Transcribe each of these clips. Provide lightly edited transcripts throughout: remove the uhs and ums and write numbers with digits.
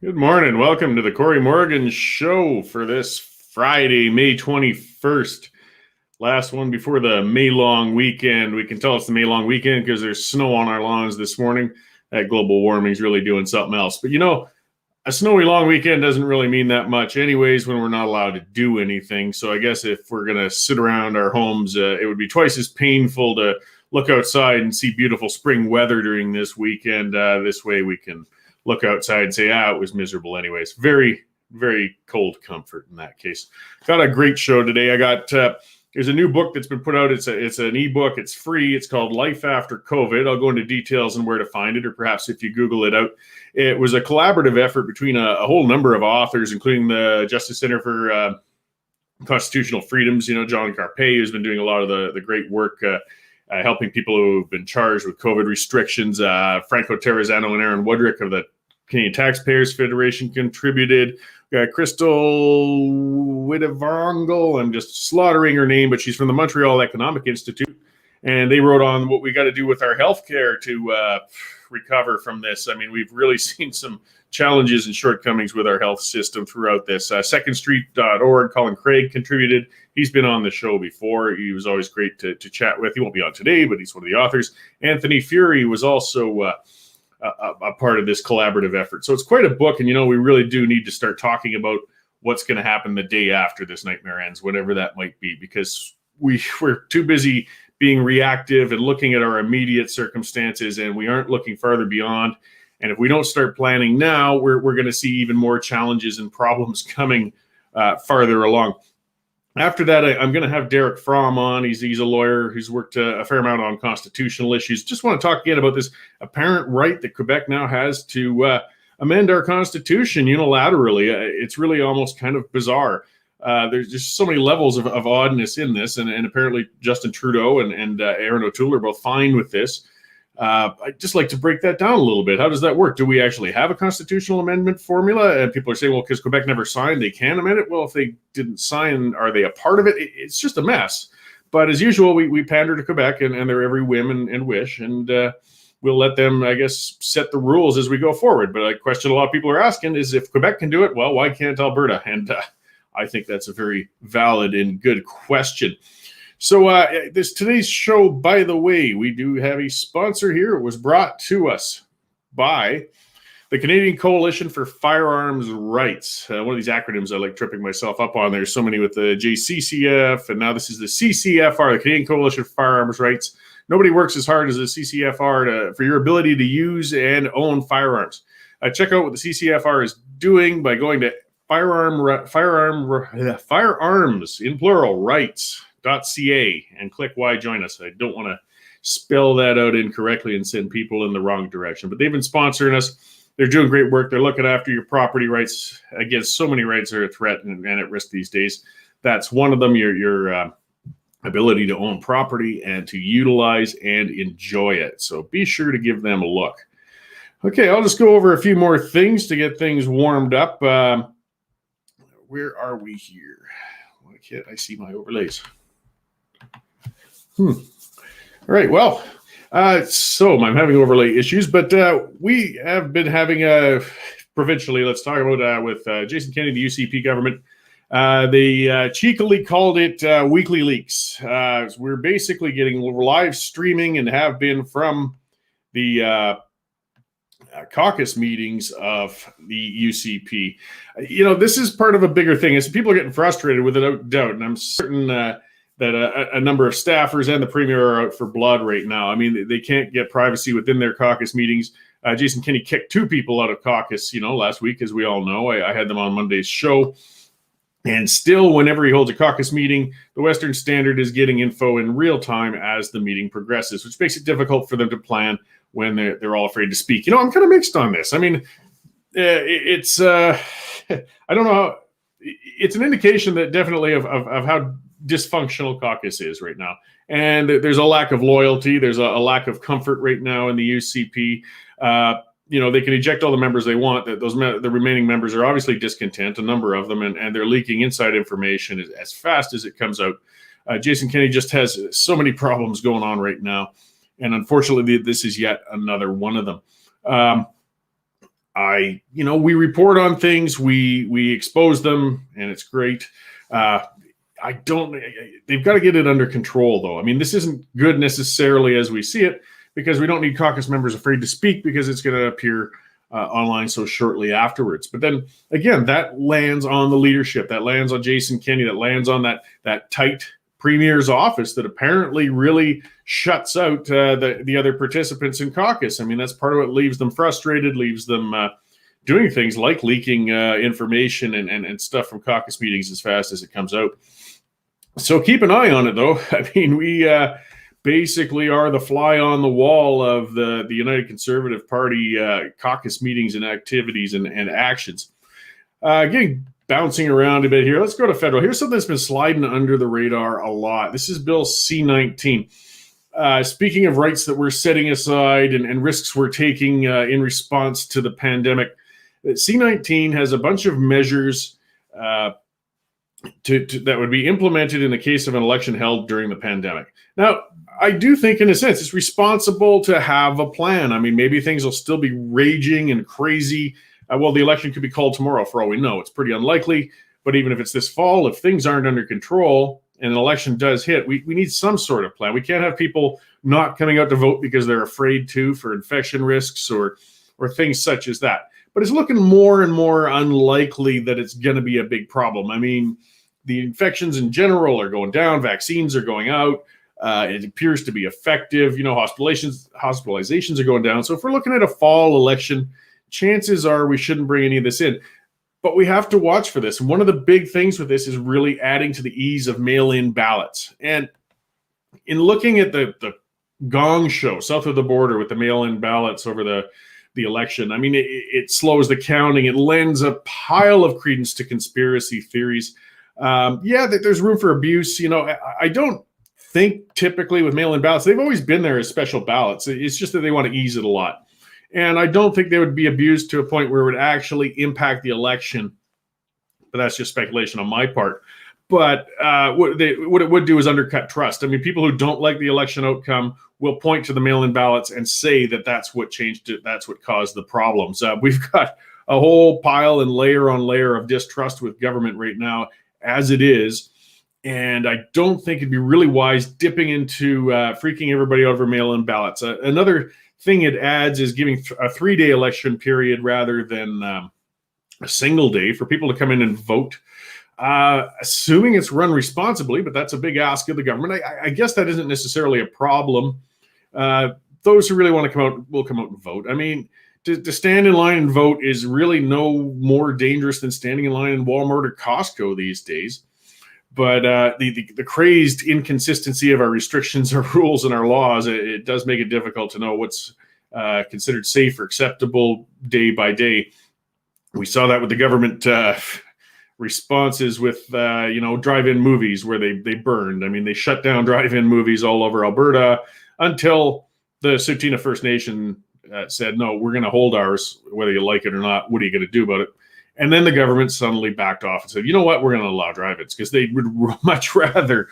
Good morning. Welcome to the Cory Morgan Show for this Friday, May 21st. Last one before the May long weekend. We can tell it's the May long weekend because there's snow on our lawns this morning. That global warming is really doing something else. But you know, a snowy long weekend doesn't really mean that much anyways when we're not allowed to do anything. So I guess if we're going to sit around our homes, it would be twice as painful to look outside and see beautiful spring weather during this weekend. This way we can look outside and say, it was miserable anyways. Very, very cold comfort in that case. Got a great show today. I got, there's a new book that's been put out. It's an ebook. It's free. It's called Life After COVID. I'll go into details on where to find it, or perhaps if you Google it out. It was a collaborative effort between a whole number of authors, including the Justice Center for Constitutional Freedoms, John Carpay, who's been doing a lot of the great work helping people who have been charged with COVID restrictions. Franco, Terrazzano, and Aaron Woodrick of the Canadian Taxpayers Federation contributed. Krystle Wittevrongel, I'm just slaughtering her name, but she's from the Montreal Economic Institute. And they wrote on what we got to do with our healthcare to recover from this. I mean, we've really seen some challenges and shortcomings with our health system throughout this. Secondstreet.org, Colin Craig contributed. He's been on the show before. He was always great to chat with. He won't be on today, but he's one of the authors. Anthony Fury was also a part of this collaborative effort. So it's quite a book, and we really do need to start talking about what's going to happen the day after this nightmare ends, whatever that might be, because we're too busy being reactive and looking at our immediate circumstances, and we aren't looking farther beyond. And if we don't start planning now, we're going to see even more challenges and problems coming farther along. After that, I'm going to have Derek Fromm on. He's a lawyer who's worked a fair amount on constitutional issues. Just want to talk again about this apparent right that Quebec now has to amend our constitution unilaterally. It's really almost kind of bizarre. There's just so many levels of oddness in this, and apparently Justin Trudeau and Aaron O'Toole are both fine with this. I'd just like to break that down a little bit. How does that work? Do we actually have a constitutional amendment formula? And people are saying, well, because Quebec never signed, they can amend it. Well, if they didn't sign, are they a part of it? It's just a mess. But as usual, we pander to Quebec and their every whim and wish, and we'll let them, I guess, set the rules as we go forward. But a question a lot of people are asking is, if Quebec can do it, well, why can't Alberta? And I think that's a very valid and good question. So today's show, by the way, we do have a sponsor here. It was brought to us by the Canadian Coalition for Firearms Rights. One of these acronyms I like tripping myself up on. There's so many with the JCCF, and now this is the CCFR, the Canadian Coalition for Firearms Rights. Nobody works as hard as the CCFR for your ability to use and own firearms. Check out what the CCFR is doing by going to firearms in plural rights.ca and click why join us. I don't want to spell that out incorrectly and send people in the wrong direction, but they've been sponsoring us. They're doing great work. They're looking after your property rights. Again, so many rights are a threat and at risk these days. That's one of them, your ability to own property and to utilize and enjoy it. So be sure to give them a look. Okay, I'll just go over a few more things to get things warmed up. Where are we here? Why can't I see my overlays? All right, well, so I'm having overlay issues, but we have been having provincially, let's talk about with Jason Kenney, the UCP government. They cheekily called it weekly leaks. We're basically getting live streaming and have been from the caucus meetings of the UCP. This is part of a bigger thing. As people are getting frustrated with it, without doubt, and I'm certain that a number of staffers and the premier are out for blood right now. I mean, they can't get privacy within their caucus meetings. Jason Kenney kicked 2 people out of caucus, last week, as we all know. I had them on Monday's show. And still, whenever he holds a caucus meeting, the Western Standard is getting info in real time as the meeting progresses, which makes it difficult for them to plan when they're all afraid to speak. I'm kind of mixed on this. I mean, it's I don't know. It's an indication that definitely of how dysfunctional caucus is right now. And there's a lack of loyalty. There's a lack of comfort right now in the UCP. They can eject all the members they want. The remaining members are obviously discontent, a number of them, and they're leaking inside information as fast as it comes out. Jason Kenney just has so many problems going on right now. And unfortunately, this is yet another one of them. we report on things, we expose them, and it's great. They've got to get it under control, though. I mean, this isn't good necessarily as we see it, because we don't need caucus members afraid to speak, because it's going to appear online so shortly afterwards. But then again, that lands on the leadership, that lands on Jason Kenney, that lands on that tight premier's office that apparently really shuts out the other participants in caucus. I mean, that's part of what leaves them frustrated, leaves them doing things like leaking information and stuff from caucus meetings as fast as it comes out. So keep an eye on it, though. I mean, we basically are the fly on the wall of the United Conservative Party caucus meetings and activities and actions. Bouncing around a bit here. Let's go to federal. Here's something that's been sliding under the radar a lot. This is Bill C-19. Speaking of rights that we're setting aside and risks we're taking in response to the pandemic, C-19 has a bunch of measures that would be implemented in the case of an election held during the pandemic. Now, I do think, in a sense, it's responsible to have a plan. I mean, maybe things will still be raging and crazy. Well, the election could be called tomorrow for all we know. It's pretty unlikely. But even if it's this fall, if things aren't under control and an election does hit, we need some sort of plan. We can't have people not coming out to vote because they're afraid to, for infection risks or things such as that. But it's looking more and more unlikely that it's going to be a big problem. I mean, the infections in general are going down. Vaccines are going out. It appears to be effective. Hospitalizations are going down. So if we're looking at a fall election, chances are we shouldn't bring any of this in. But we have to watch for this. And one of the big things with this is really adding to the ease of mail-in ballots. And in looking at the gong show south of the border with the mail-in ballots over the election, I mean, it slows the counting. It lends a pile of credence to conspiracy theories. There's room for abuse. I don't think typically with mail-in ballots, they've always been there as special ballots. It's just that they want to ease it a lot. And I don't think they would be abused to a point where it would actually impact the election. But that's just speculation on my part. But what it would do is undercut trust. I mean, people who don't like the election outcome will point to the mail-in ballots and say that that's what changed it. That's what caused the problems. We've got a whole pile and layer on layer of distrust with government right now as it is. And I don't think it'd be really wise dipping into freaking everybody out over mail-in ballots. Another thing it adds is giving a 3-day election period rather than a single day for people to come in and vote, assuming it's run responsibly, but that's a big ask of the government. I guess that isn't necessarily a problem. Those who really want to come out will come out and vote. I mean, to stand in line and vote is really no more dangerous than standing in line in Walmart or Costco these days. But the crazed inconsistency of our restrictions, our rules, and our laws, it does make it difficult to know what's considered safe or acceptable day by day. We saw that with the government responses with, drive-in movies where they burned. I mean, they shut down drive-in movies all over Alberta until the Tsuut'ina First Nation said, no, we're going to hold ours, whether you like it or not. What are you going to do about it? And then the government suddenly backed off and said, you know what, we're going to allow drive-ins, because they would much rather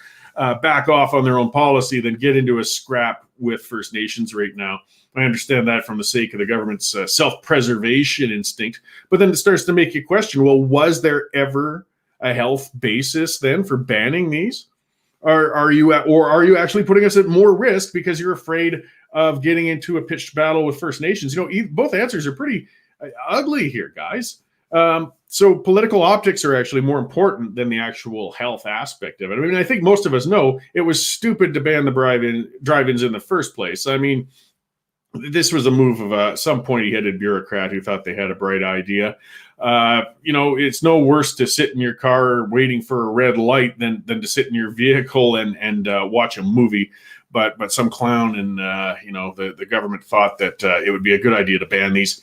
back off on their own policy than get into a scrap with First Nations right now. I understand that from the sake of the government's self-preservation instinct. But then it starts to make you question, well, was there ever a health basis then for banning these? Are you actually putting us at more risk because you're afraid of getting into a pitched battle with First Nations? Both answers are pretty ugly here, guys. So political optics are actually more important than the actual health aspect of it. I mean, I think most of us know it was stupid to ban the drive-ins in the first place. I mean, this was a move of some pointy-headed bureaucrat who thought they had a bright idea. It's no worse to sit in your car waiting for a red light than to sit in your vehicle and watch a movie. But some clown and the government thought that it would be a good idea to ban these.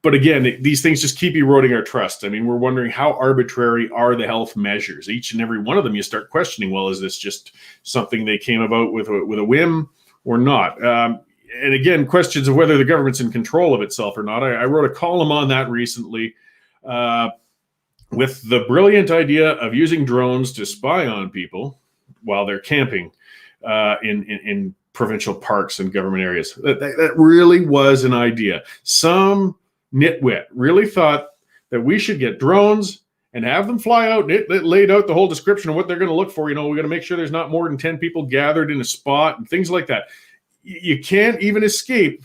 But again, these things just keep eroding our trust. I mean, we're wondering how arbitrary are the health measures? Each and every one of them, you start questioning, well, is this just something they came about with a whim or not? And again, questions of whether the government's in control of itself or not. I wrote a column on that recently with the brilliant idea of using drones to spy on people while they're camping in provincial parks and government areas. That really was an idea. Some nitwit really thought that we should get drones and have them fly out. It laid out the whole description of what they're going to look for. We're going to make sure there's not more than 10 people gathered in a spot and things like that. You can't even escape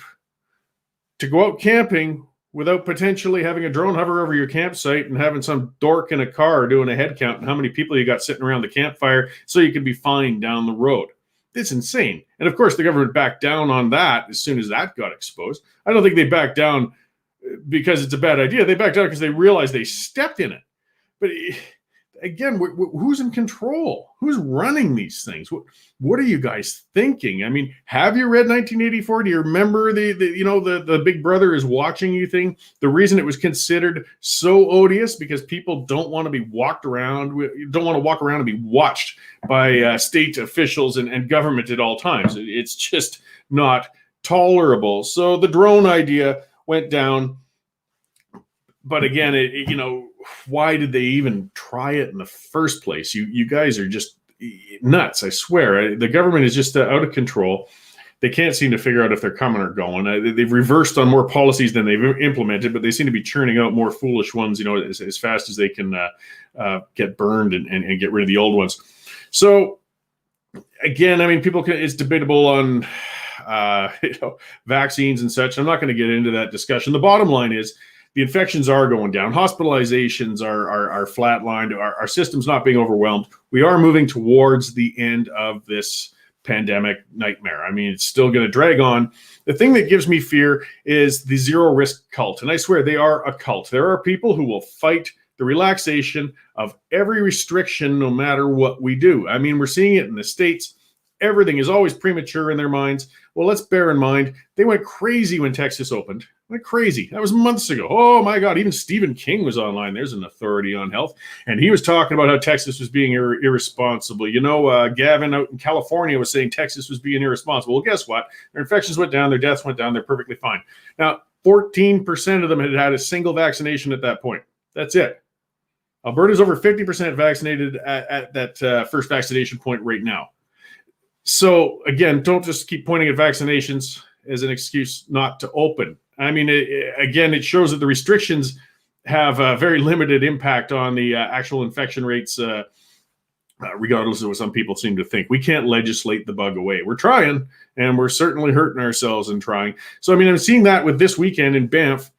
to go out camping without potentially having a drone hover over your campsite and having some dork in a car doing a head count and how many people you got sitting around the campfire so you can be fined down the road. It's insane. And of course, the government backed down on that as soon as that got exposed. I don't think they backed down because it's a bad idea. They backed down because they realized they stepped in it. But again, who's in control? Who's running these things? What are you guys thinking? I mean, have you read 1984? Do you remember the Big Brother is watching you thing? The reason it was considered so odious because people don't want to be walked around, don't want to walk around and be watched by state officials and government at all times. It's just not tolerable. So the drone idea went down. But again, why did they even try it in the first place? You guys are just nuts, I swear. The government is just out of control. They can't seem to figure out if they're coming or going. They've reversed on more policies than they've implemented, but they seem to be churning out more foolish ones, as fast as they can get burned and get rid of the old ones. So again, I mean, it's debatable on vaccines and such. I'm not going to get into that discussion. The bottom line is, the infections are going down. Hospitalizations are flatlined. Our system's not being overwhelmed. We are moving towards the end of this pandemic nightmare. I mean, it's still going to drag on. The thing that gives me fear is the zero risk cult. And I swear they are a cult. There are people who will fight the relaxation of every restriction no matter what we do. I mean, we're seeing it in the States. Everything is always premature in their minds. Well, let's bear in mind, they went crazy when Texas opened. Went crazy. That was months ago. Oh, my God. Even Stephen King was online. There's an authority on health. And he was talking about how Texas was being irresponsible. Gavin out in California was saying Texas was being irresponsible. Well, guess what? Their infections went down. Their deaths went down. They're perfectly fine. Now, 14% of them had a single vaccination at that point. That's it. Alberta's over 50% vaccinated at that first vaccination point right now. So, again, don't just keep pointing at vaccinations as an excuse not to open. I mean, it shows that the restrictions have a very limited impact on the actual infection rates, regardless of what some people seem to think. We can't legislate the bug away. We're trying, and we're certainly hurting ourselves in trying. So, I mean, I'm seeing that with this weekend in Banff,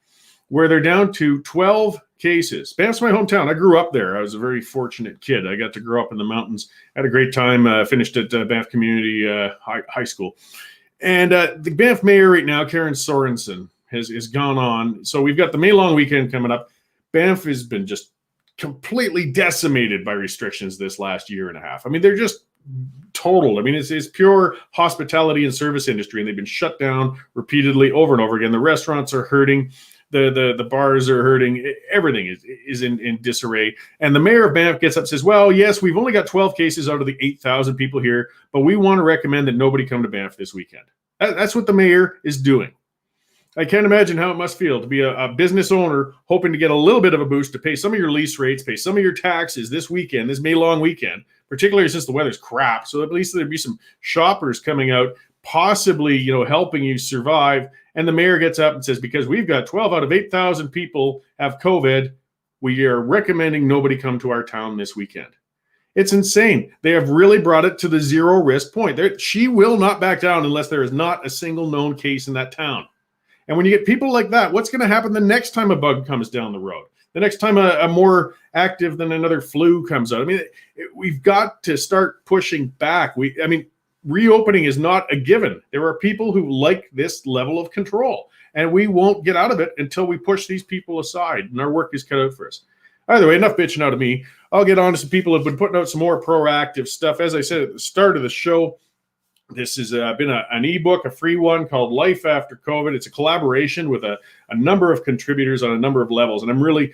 where they're down to 12 cases. Banff's my hometown. I grew up there. I was a very fortunate kid. I got to grow up in the mountains. Had a great time. Finished at Banff Community High School. And the Banff mayor right now, Karen Sorensen, has gone on. So we've got the May long weekend coming up. Banff has been just completely decimated by restrictions this last year and a half. I mean, they're just total. I mean, it's pure hospitality and service industry, and they've been shut down repeatedly over and over again. The restaurants are hurting. The bars are hurting. Everything is in disarray. And the mayor of Banff gets up and says, well, yes, we've only got 12 cases out of the 8,000 people here, but we want to recommend that nobody come to Banff this weekend. That's what the mayor is doing. I can't imagine how it must feel to be a business owner hoping to get a little bit of a boost to pay some of your lease rates, pay some of your taxes this weekend, this May long weekend, particularly since the weather's crap. So at least there'd be some shoppers coming out, possibly, helping you survive. And the mayor gets up and says, because we've got 12 out of 8,000 people have COVID, we are recommending nobody come to our town this weekend. It's insane. They have really brought it to the zero risk point. She will not back down unless there is not a single known case in that town. And when you get people like that, what's going to happen the next time a bug comes down the road? The next time a more active than another flu comes out? I mean, we've got to start pushing back. Reopening is not a given. There are people who like this level of control, and we won't get out of it until we push these people aside, and our work is cut out for us. Either way, enough bitching out of me. I'll get on to some people who have been putting out some more proactive stuff. As I said at the start of the show, this has been an ebook, a free one called Life After COVID. It's a collaboration with a number of contributors on a number of levels, and I'm really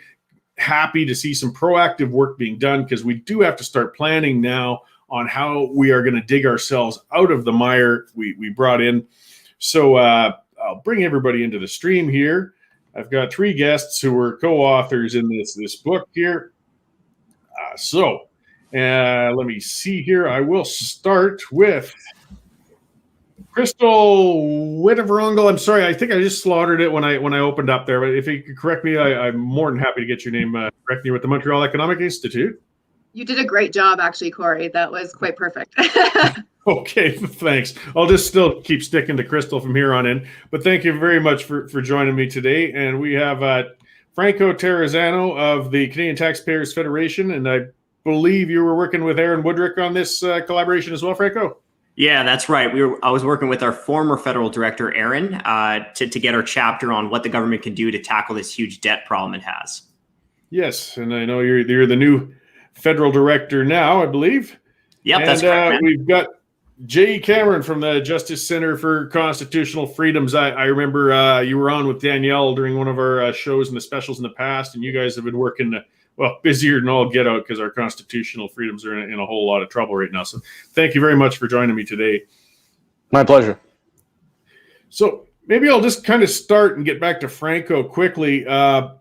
happy to see some proactive work being done because we do have to start planning now on how we are going to dig ourselves out of the mire we brought in. So I'll bring everybody into the stream here. I've got three guests who were co-authors in this book here. Let me see here. I will start with Krystle Wittevrongel. I'm sorry, I think I just slaughtered it when I opened up there. But if you could correct me, I'm more than happy to get your name correct. You're with the Montreal Economic Institute. You did a great job, actually, Cory. That was quite perfect. Okay, thanks. I'll just still keep sticking to Krystle from here on in. But thank you very much for joining me today. And we have Franco Terrazzano of the Canadian Taxpayers Federation. And I believe you were working with Aaron Woodrick on this collaboration as well, Franco? Yeah, that's right. I was working with our former federal director, Aaron, to get our chapter on what the government can do to tackle this huge debt problem it has. Yes, and I know you're the new federal director now, I believe. Yep, that's correct. We've got Jay Cameron from the Justice Center for Constitutional Freedoms. I remember you were on with Danielle during one of our shows and the specials in the past, and you guys have been working busier than all get out because our constitutional freedoms are in a whole lot of trouble right now. So thank you very much for joining me today. My pleasure. So maybe I'll just kind of start and get back to Franco quickly,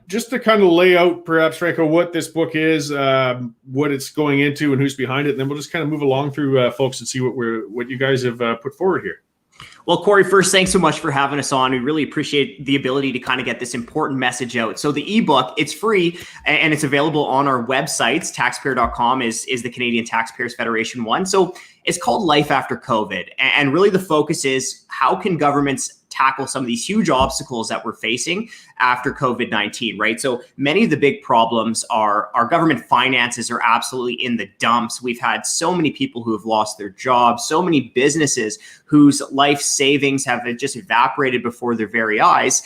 just to kind of lay out, perhaps, Franco, what this book is, what it's going into, and who's behind it. And then we'll just kind of move along through folks and see what you guys have put forward here. Well, Cory, first, thanks so much for having us on. We really appreciate the ability to kind of get this important message out. So the ebook, it's free and it's available on our websites. Taxpayer.com is the Canadian Taxpayers Federation one. So it's called Life After COVID. And really the focus is how can governments tackle some of these huge obstacles that we're facing after COVID-19, right? So many of the big problems are our government finances are absolutely in the dumps. We've had so many people who have lost their jobs, so many businesses whose life savings have just evaporated before their very eyes.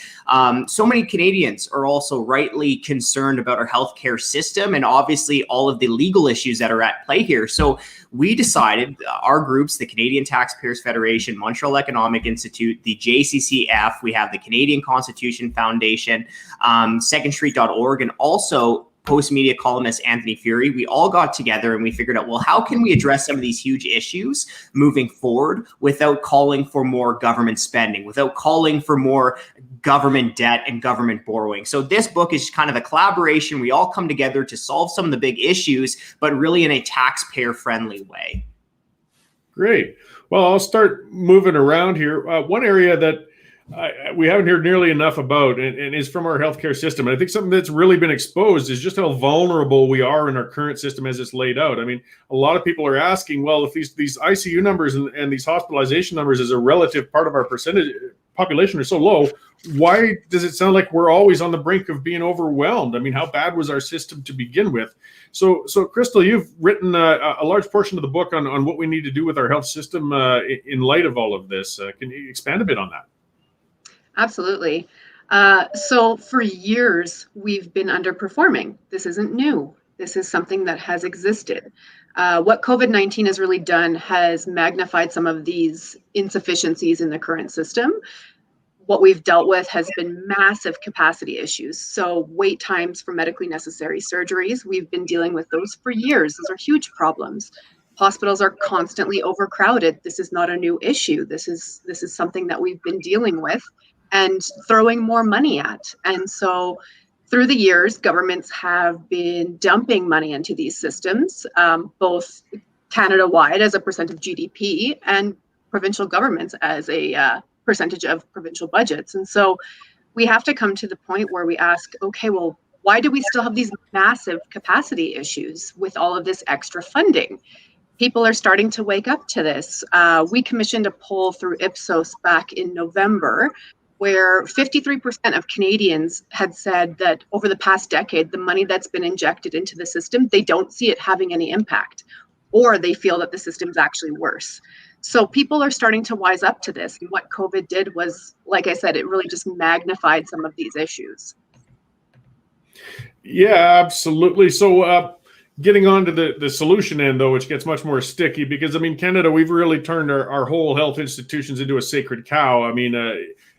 So many Canadians are also rightly concerned about our healthcare system and obviously all of the legal issues that are at play here. So we decided, our groups, the Canadian Taxpayers Federation, Montreal Economic Institute, the JCCF, we have the Canadian Constitution Foundation, secondstreet.org, and also post-media columnist Anthony Fury, we all got together and we figured out, well, how can we address some of these huge issues moving forward without calling for more government spending, without calling for more government debt and government borrowing. So this book is kind of a collaboration. We all come together to solve some of the big issues, but really in a taxpayer-friendly way. Great. Well, I'll start moving around here. One area that we haven't heard nearly enough about and is from our healthcare system. And I think something that's really been exposed is just how vulnerable we are in our current system as it's laid out. I mean, a lot of people are asking, well, if these ICU numbers and these hospitalization numbers as a relative part of our percentage population are so low, why does it sound like we're always on the brink of being overwhelmed? I mean, how bad was our system to begin with? So Krystle, you've written a large portion of the book on what we need to do with our health system in light of all of this. Can you expand a bit on that? Absolutely. So for years, we've been underperforming. This isn't new. This is something that has existed. What COVID-19 has really done has magnified some of these insufficiencies in the current system. What we've dealt with has been massive capacity issues. So wait times for medically necessary surgeries, we've been dealing with those for years. Those are huge problems. Hospitals are constantly overcrowded. This is not a new issue. This is something that we've been dealing with and throwing more money at. And so through the years, governments have been dumping money into these systems, both Canada-wide as a percent of GDP and provincial governments as a percentage of provincial budgets. And so we have to come to the point where we ask, okay, well, why do we still have these massive capacity issues with all of this extra funding? People are starting to wake up to this. We commissioned a poll through Ipsos back in November where 53% of Canadians had said that over the past decade, the money that's been injected into the system, they don't see it having any impact, or they feel that the system's actually worse. So people are starting to wise up to this. And what COVID did was, like I said, it really just magnified some of these issues. Yeah, absolutely. So getting on to the solution end, though, which gets much more sticky, because, I mean, Canada, we've really turned our whole health institutions into a sacred cow. I mean,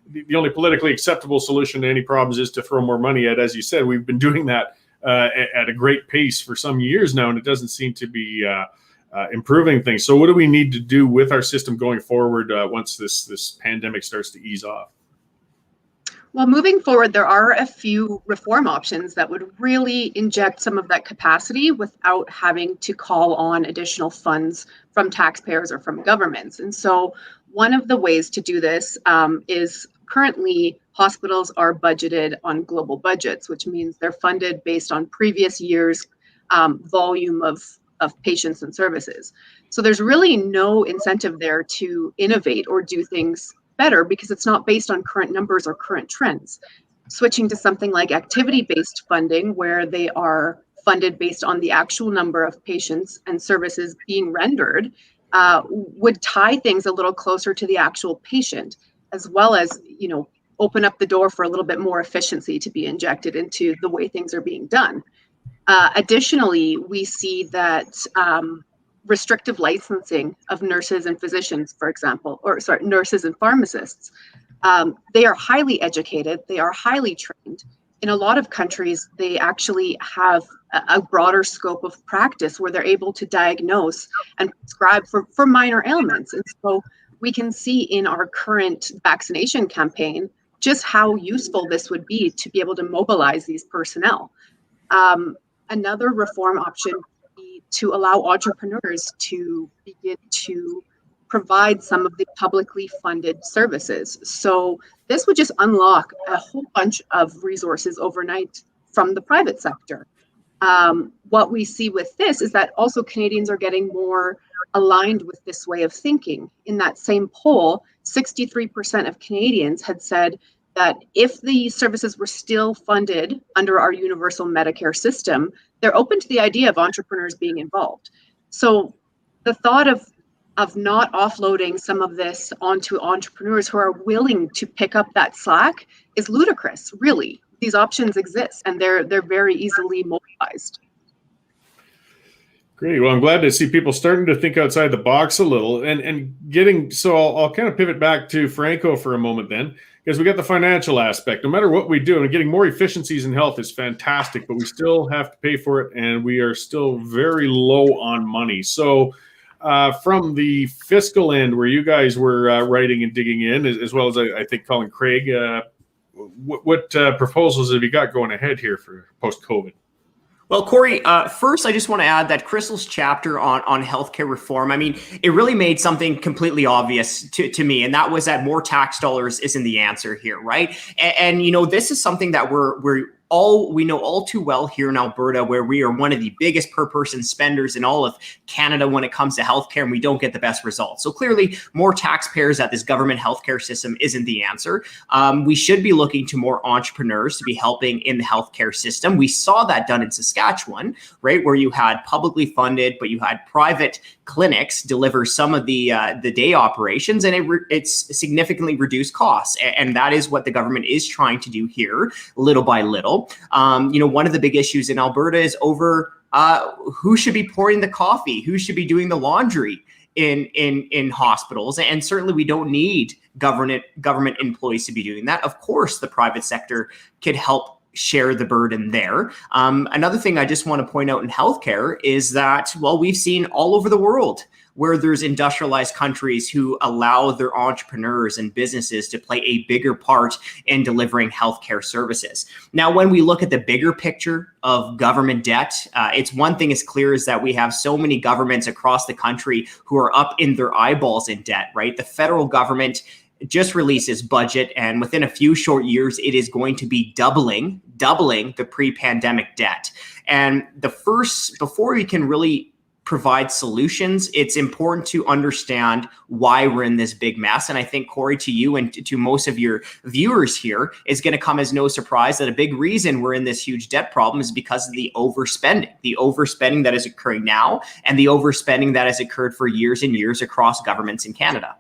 the only politically acceptable solution to any problems is to throw more money at. As you said, we've been doing that at a great pace for some years now, and it doesn't seem to be improving things. So what do we need to do with our system going forward once this pandemic starts to ease off? Well, moving forward, there are a few reform options that would really inject some of that capacity without having to call on additional funds from taxpayers or from governments. And so one of the ways to do this is currently hospitals are budgeted on global budgets, which means they're funded based on previous years' volume of patients and services. So there's really no incentive there to innovate or do things better because it's not based on current numbers or current trends. Switching to something like activity-based funding, where they are funded based on the actual number of patients and services being rendered, would tie things a little closer to the actual patient, as well as, open up the door for a little bit more efficiency to be injected into the way things are being done. Additionally, we see that restrictive licensing of nurses and physicians, for example, nurses and pharmacists, they are highly educated, they are highly trained. In a lot of countries, they actually have a broader scope of practice where they're able to diagnose and prescribe for minor ailments. And so we can see in our current vaccination campaign just how useful this would be to be able to mobilize these personnel. Another reform option would be to allow entrepreneurs to begin to provide some of the publicly funded services. So this would just unlock a whole bunch of resources overnight from the private sector. What we see with this is that also Canadians are getting more aligned with this way of thinking. In that same poll, 63% of Canadians had said that if the services were still funded under our universal Medicare system, they're open to the idea of entrepreneurs being involved. So the thought of not offloading some of this onto entrepreneurs who are willing to pick up that slack is ludicrous, really. These options exist and they're very easily mobilized. Great. Well, I'm glad to see people starting to think outside the box a little and getting, so I'll kind of pivot back to Franco for a moment then, because we got the financial aspect. No matter what we do, and getting more efficiencies in health is fantastic, but we still have to pay for it and we are still very low on money. So from the fiscal end where you guys were writing and digging in, as well as I think Colin Craig, what proposals have you got going ahead here for post-COVID? Well, Cory, first, I just want to add that Krystle's chapter on healthcare reform, I mean, it really made something completely obvious to me, and that was that more tax dollars isn't the answer here, right? And this is something that we know all too well here in Alberta, where we are one of the biggest per person spenders in all of Canada when it comes to healthcare, and we don't get the best results. So clearly, more taxpayers at this government healthcare system isn't the answer. We should be looking to more entrepreneurs to be helping in the healthcare system. We saw that done in Saskatchewan, right, where you had publicly funded, but you had private clinics deliver some of the day operations, and it's significantly reduced costs. And that is what the government is trying to do here, little by little. One of the big issues in Alberta is over who should be pouring the coffee, who should be doing the laundry in hospitals. And certainly we don't need government employees to be doing that. Of course, the private sector could help share the burden there. Another thing I just want to point out in healthcare is that, well, we've seen all over the world where there's industrialized countries who allow their entrepreneurs and businesses to play a bigger part in delivering healthcare services. Now, when we look at the bigger picture of government debt, it's one thing is clear is that we have so many governments across the country who are up in their eyeballs in debt, right? The federal government just released its budget, and within a few short years, it is going to be doubling the pre-pandemic debt. And before we can really provide solutions, it's important to understand why we're in this big mess. And I think, Cory, to you and to most of your viewers here, is going to come as no surprise that a big reason we're in this huge debt problem is because of the overspending that is occurring now, and the overspending that has occurred for years and years across governments in Canada.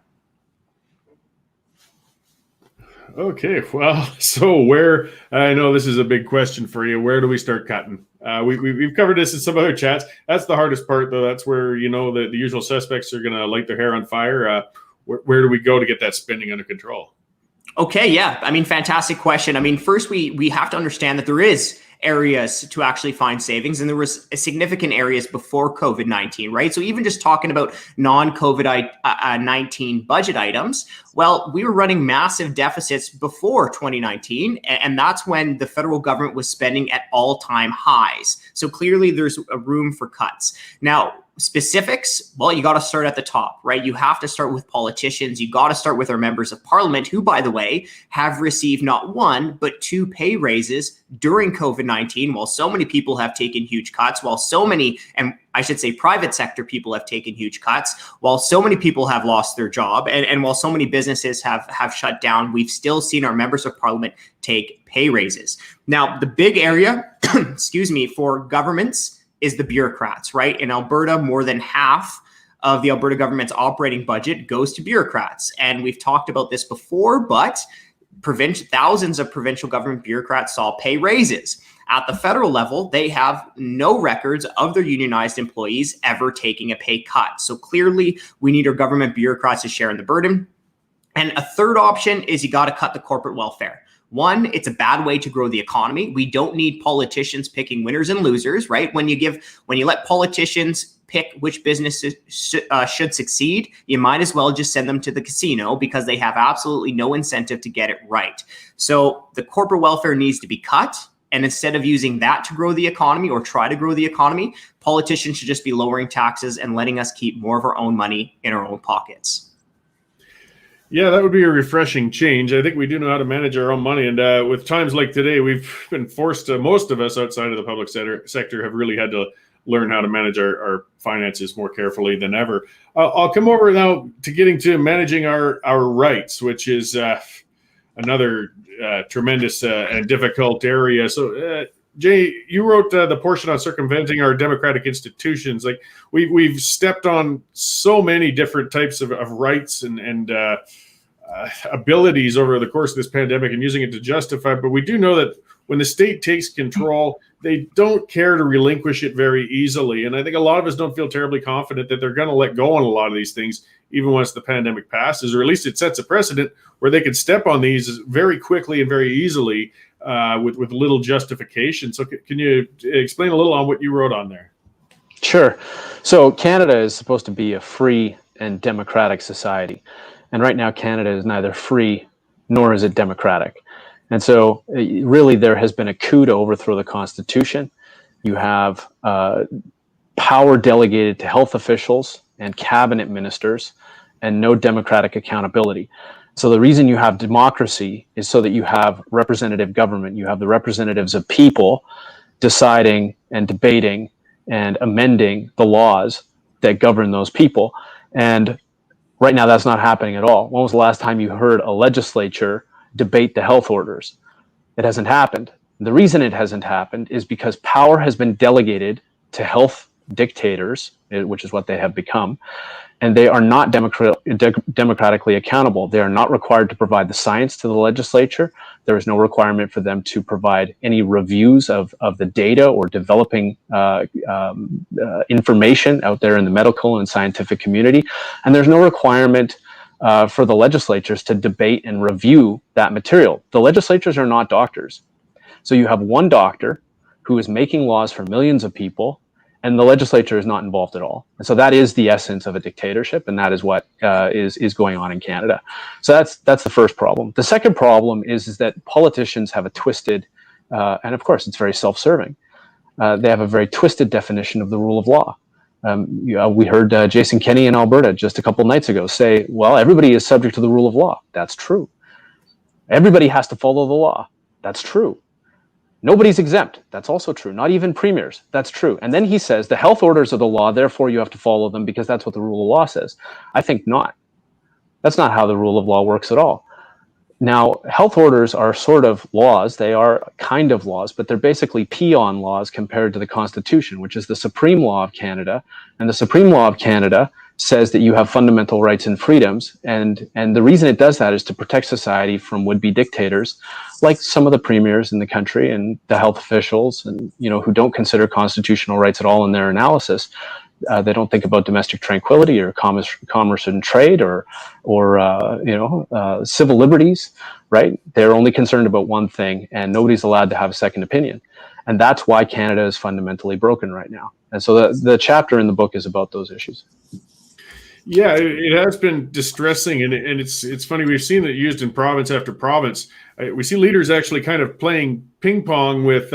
Okay, well, so where, I know this is a big question for you, where do we start cutting? We've covered this in some other chats. That's the hardest part, though. That's where, the usual suspects are going to light their hair on fire. Where do we go to get that spending under control? Okay, yeah. I mean, fantastic question. I mean, first, we have to understand that there is areas to actually find savings, and there was significant areas before COVID-19, right? So even just talking about non-COVID-19 budget items, well, we were running massive deficits before 2019, and that's when the federal government was spending at all-time highs. So clearly there's a room for cuts. Now, specifics, well, you got to start at the top, right? You have to start with politicians. You got to start with our members of parliament, who, by the way, have received not one, but 2 pay raises during COVID-19, while so many people have taken huge cuts, while so many, and I should say private sector people have taken huge cuts, while so many people have lost their job, and while so many businesses have shut down, we've still seen our members of parliament take pay raises. Now, the big area, excuse me, for governments is the bureaucrats, right? In Alberta, more than half of the Alberta government's operating budget goes to bureaucrats. And we've talked about this before, but thousands of provincial government bureaucrats saw pay raises. At the federal level, they have no records of their unionized employees ever taking a pay cut. So clearly, we need our government bureaucrats to share in the burden. And a third option is you got to cut the corporate welfare. One, it's a bad way to grow the economy. We don't need politicians picking winners and losers, right? When you let politicians pick which businesses should succeed, you might as well just send them to the casino, because they have absolutely no incentive to get it right. So the corporate welfare needs to be cut. And instead of using that to grow the economy or try to grow the economy, politicians should just be lowering taxes and letting us keep more of our own money in our own pockets. Yeah, that would be a refreshing change. I think we do know how to manage our own money. And with times like today, we've been forced to, most of us outside of the public sector have really had to learn how to manage our finances more carefully than ever. I'll come over now to getting to managing our rights, which is another tremendous and difficult area. So, Jay, you wrote the portion on circumventing our democratic institutions. Like we've stepped on so many different types of rights and abilities over the course of this pandemic, and using it to justify. But we do know that when the state takes control, they don't care to relinquish it very easily. And I think a lot of us don't feel terribly confident that they're going to let go on a lot of these things, even once the pandemic passes, or at least it sets a precedent where they can step on these very quickly and very easily with little justification. So can you explain a little on what you wrote on there? Sure. So Canada is supposed to be a free and democratic society. And right now, Canada is neither free nor is it democratic. And so really there has been a coup to overthrow the Constitution. You have power delegated to health officials and cabinet ministers, and no democratic accountability. So the reason you have democracy is so that you have representative government. You have the representatives of people deciding and debating and amending the laws that govern those people. And right now that's not happening at all. When was the last time you heard a legislature debate the health orders? It hasn't happened. The reason it hasn't happened is because power has been delegated to health dictators, which is what they have become, and they are not democratically accountable. They are not required to provide the science to the legislature. There is no requirement for them to provide any reviews of the data or developing information out there in the medical and scientific community. And there's no requirement for the legislatures to debate and review that material. The legislatures are not doctors. So you have one doctor who is making laws for millions of people, and the legislature is not involved at all. And so that is the essence of a dictatorship, and that is what is going on in Canada. So that's the first problem. The second problem is that politicians have a twisted, and of course it's very self-serving, they have a very twisted definition of the rule of law. We heard Jason Kenney in Alberta just a couple nights ago say, well, everybody is subject to the rule of law. That's true. Everybody has to follow the law. That's true. Nobody's exempt. That's also true. Not even premiers. That's true. And then he says the health orders are the law, therefore you have to follow them because that's what the rule of law says. I think not. That's not how the rule of law works at all. Now, health orders are sort of laws. They are kind of laws, but they're basically peon laws compared to the Constitution, which is the supreme law of Canada. And the supreme law of Canada says that you have fundamental rights and freedoms. And the reason it does that is to protect society from would-be dictators, like some of the premiers in the country and the health officials, and who don't consider constitutional rights at all in their analysis. They don't think about domestic tranquility or commerce and trade or civil liberties, right? They're only concerned about one thing, and nobody's allowed to have a second opinion. And that's why Canada is fundamentally broken right now. And so the chapter in the book is about those issues. Yeah, it has been distressing, and it's funny. We've seen it used in province after province. We see leaders actually kind of playing ping pong with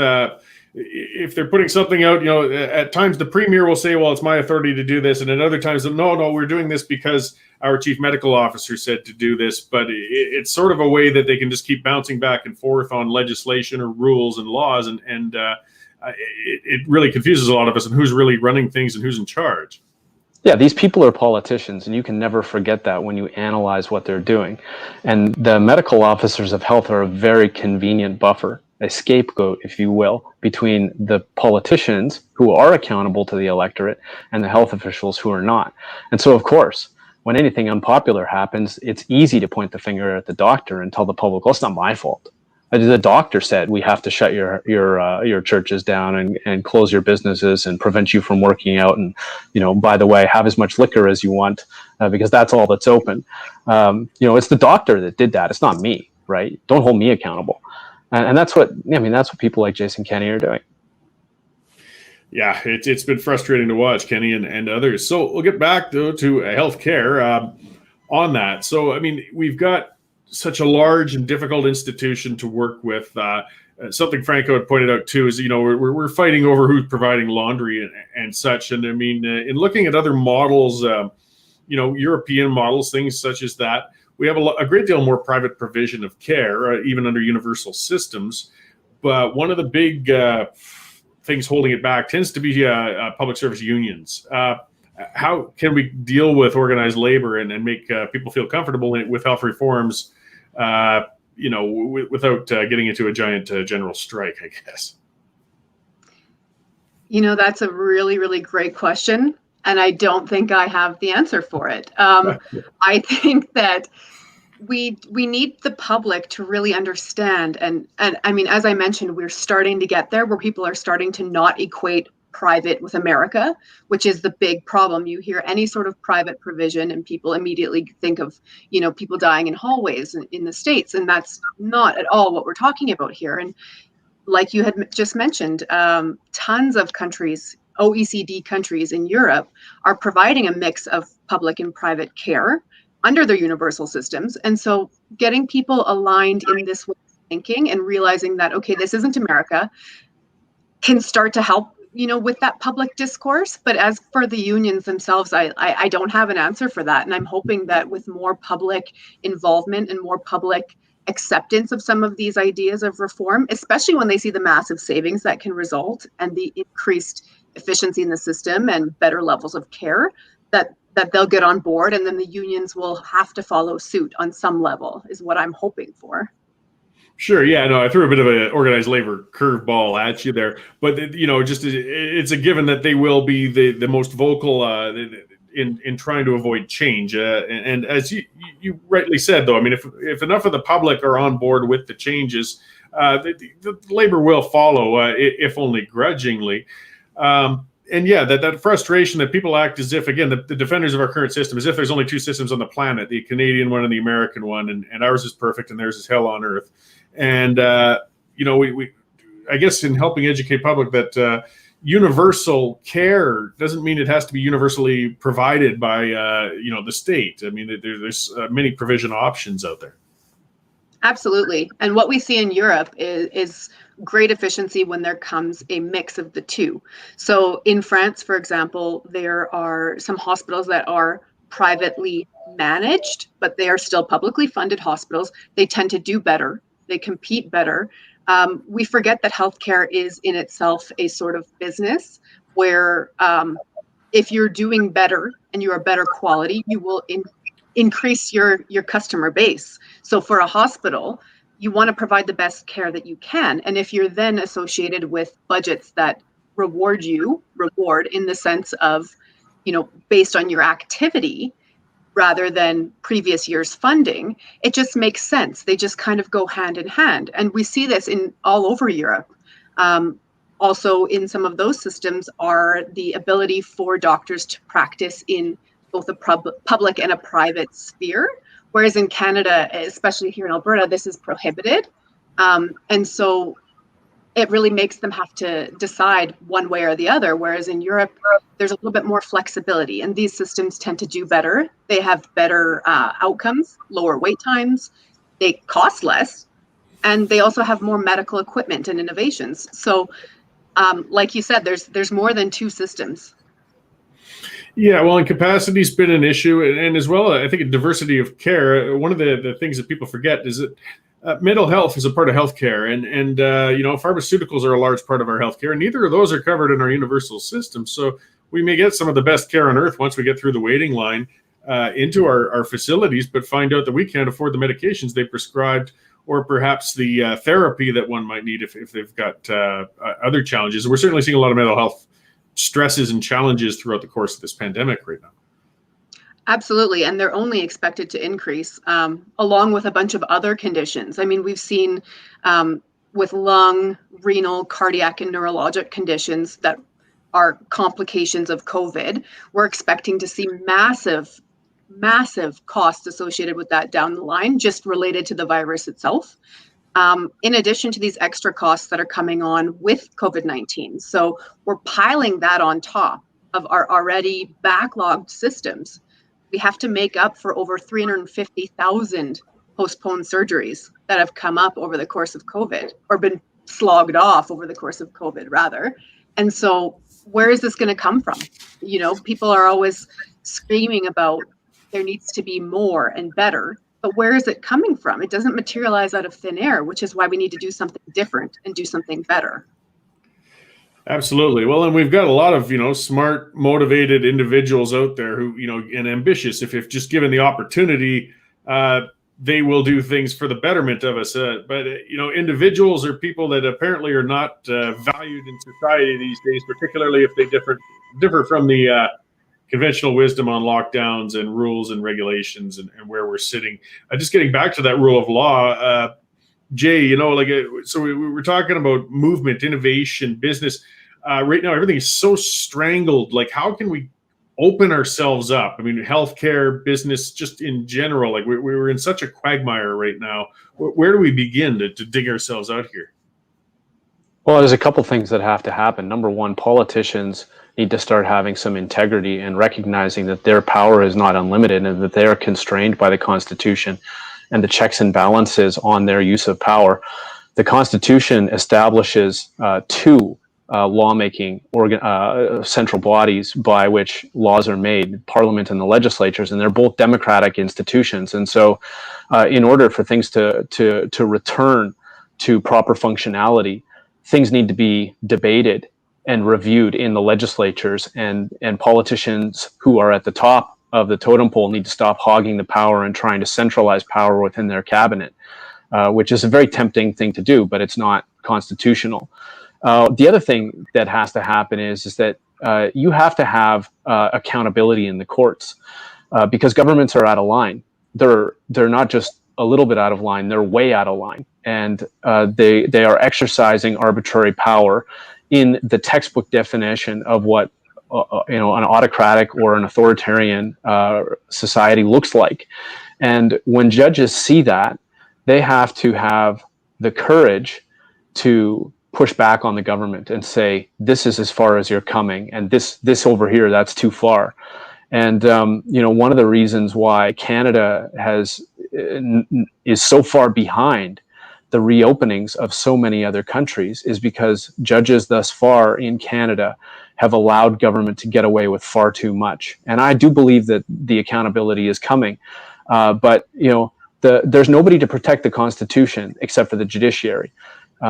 if they're putting something out, at times the premier will say, well, it's my authority to do this. And at other times, no, we're doing this because our chief medical officer said to do this. But it's sort of a way that they can just keep bouncing back and forth on legislation or rules and laws. And it really confuses a lot of us on who's really running things and who's in charge. Yeah, these people are politicians, and you can never forget that when you analyze what they're doing. And the medical officers of health are a very convenient buffer, a scapegoat, if you will, between the politicians who are accountable to the electorate and the health officials who are not. And so, of course, when anything unpopular happens, it's easy to point the finger at the doctor and tell the public, well, it's not my fault. The doctor said we have to shut your churches down and close your businesses and prevent you from working out. And, by the way, have as much liquor as you want because that's all that's open. It's the doctor that did that. It's not me, right? Don't hold me accountable. And that's what people like Jason Kenney are doing. Yeah, it's been frustrating to watch, Kenny and others. So we'll get back though to healthcare on that. So, we've got such a large and difficult institution to work with. Something Franco had pointed out too is, we're fighting over who's providing laundry and such. And in looking at other models, European models, things such as that, we have a great deal more private provision of care, even under universal systems. But one of the big things holding it back tends to be public service unions. How can we deal with organized labor and make people feel comfortable with health reforms, without getting into a giant general strike, I guess? That's a really, really great question. And I don't think I have the answer for it. I think that we need the public to really understand. And as I mentioned, we're starting to get there where people are starting to not equate private with America, which is the big problem. You hear any sort of private provision and people immediately think of, people dying in hallways in the States. And that's not at all what we're talking about here. And like you had just mentioned, tons of countries, OECD countries in Europe, are providing a mix of public and private care under their universal systems. And so getting people aligned in this way of thinking and realizing that, okay, this isn't America, can start to help with that public discourse. But as for the unions themselves, I don't have an answer for that. And I'm hoping that with more public involvement and more public acceptance of some of these ideas of reform, especially when they see the massive savings that can result and the increased efficiency in the system and better levels of care, that they'll get on board, and then the unions will have to follow suit on some level, is what I'm hoping for. Sure. Yeah, no, I threw a bit of an organized labor curveball at you there, but it's a given that they will be the most vocal in trying to avoid change. And as you rightly said, though, if enough of the public are on board with the changes, the labor will follow, if only grudgingly. And yeah, that frustration that people act as if, again, the defenders of our current system, as if there's only two systems on the planet, the Canadian one and the American one, and ours is perfect and theirs is hell on earth. And, we I guess in helping educate public that universal care doesn't mean it has to be universally provided by, the state. There's many provision options out there. Absolutely. And what we see in Europe is great efficiency when there comes a mix of the two. So in France, for example, there are some hospitals that are privately managed, but they are still publicly funded hospitals. They tend to do better. They compete better. We forget that healthcare is in itself a sort of business where if you're doing better and you are better quality, you will increase your customer base. So for a hospital, you want to provide the best care that you can. And if you're then associated with budgets that reward in the sense of, based on your activity rather than previous year's funding, it just makes sense. They just kind of go hand in hand. And we see this in all over Europe. Also in some of those systems are the ability for doctors to practice in both a public and a private sphere. Whereas in Canada, especially here in Alberta, this is prohibited. And so it really makes them have to decide one way or the other. Whereas in Europe, there's a little bit more flexibility and these systems tend to do better. They have better outcomes, lower wait times, they cost less, and they also have more medical equipment and innovations. So Like you said, there's more than two systems. Yeah, well, and capacity's been an issue, and as well, I think a diversity of care. One of the things that people forget is that mental health is a part of healthcare, and pharmaceuticals are a large part of our healthcare, and neither of those are covered in our universal system. So we may get some of the best care on earth once we get through the waiting line into our facilities, but find out that we can't afford the medications they prescribed, or perhaps the therapy that one might need if they've got other challenges. We're certainly seeing a lot of mental health stresses and challenges throughout the course of this pandemic right now. Absolutely. And they're only expected to increase along with a bunch of other conditions. I mean, we've seen with lung, renal, cardiac, and neurologic conditions that are complications of COVID, we're expecting to see massive costs associated with that down the line, just related to the virus itself. In addition to these extra costs that are coming on with COVID-19. So we're piling that on top of our already backlogged systems. We have to make up for over 350,000 postponed surgeries that have come up over the course of COVID, or been slogged off over the course of COVID, rather. And so where is this going to come from? You know, people are always screaming about there needs to be more and better, but where is it coming from? It doesn't materialize out of thin air, which is why we need to do something different and do something better. Absolutely. Well, and we've got a lot of, smart, motivated individuals out there who, and ambitious, if just given the opportunity, they will do things for the betterment of us. But individuals are people that apparently are not valued in society these days, particularly if they differ from the conventional wisdom on lockdowns and rules and regulations and where we're sitting. Just getting back to that rule of law, Jay, so we were talking about movement, innovation, business. Right now, everything is so strangled. Like, how can we open ourselves up? I mean, healthcare, business, just in general, like we're in such a quagmire right now. Where do we begin to dig ourselves out here? Well, there's a couple things that have to happen. Number one, politicians need to start having some integrity and recognizing that their power is not unlimited and that they are constrained by the Constitution and the checks and balances on their use of power. The Constitution establishes two lawmaking central bodies by which laws are made, Parliament and the legislatures, and they're both democratic institutions. And so in order for things to return to proper functionality, things need to be debated and reviewed in the legislatures, and politicians who are at the top of the totem pole need to stop hogging the power and trying to centralize power within their cabinet, which is a very tempting thing to do, but it's not constitutional. The other thing that has to happen is that you have to have accountability in the courts because governments are out of line. They're not just a little bit out of line; they're way out of line, and they are exercising arbitrary power in the textbook definition of what an autocratic or an authoritarian society looks like. And when judges see that, they have to have the courage to push back on the government and say, this is as far as you're coming, and this over here, that's too far. And one of the reasons why Canada is so far behind the reopenings of so many other countries is because judges thus far in Canada have allowed government to get away with far too much. And I do believe that the accountability is coming. But there's nobody to protect the Constitution except for the judiciary.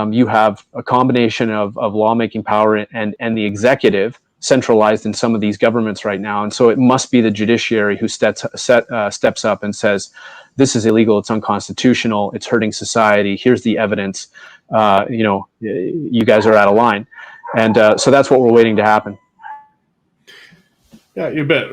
You have a combination of lawmaking power and the executive centralized in some of these governments right now. And so it must be the judiciary who steps up and says, this is illegal, it's unconstitutional, it's hurting society, here's the evidence, you guys are out of line. And so that's what we're waiting to happen. Yeah, you bet.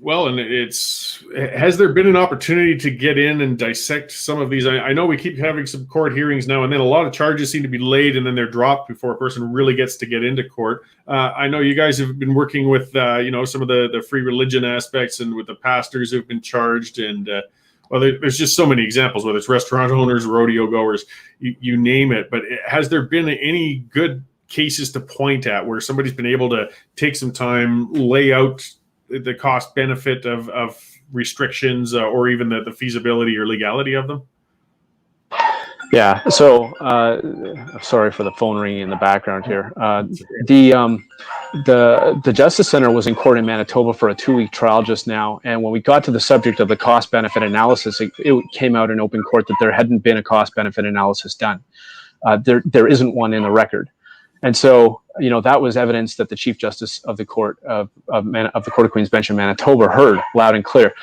Well, and has there been an opportunity to get in and dissect some of these? I know we keep having some court hearings now and then. A lot of charges seem to be laid and then they're dropped before a person really gets to get into court. I know you guys have been working with, some of the free religion aspects and with the pastors who've been charged. And there's just so many examples, whether it's restaurant owners, rodeo goers, you name it. But has there been any good cases to point at where somebody's been able to take some time, lay out the cost benefit of restrictions or even the feasibility or legality of them? Yeah. So, sorry for the phone ringing in the background here. The Justice Center was in court in Manitoba for a 2-week trial just now, and when we got to the subject of the cost-benefit analysis, it came out in open court that there hadn't been a cost-benefit analysis done. There isn't one in the record, and so that was evidence that the Chief Justice of the Court of the Court of Queen's Bench in Manitoba heard loud and clear.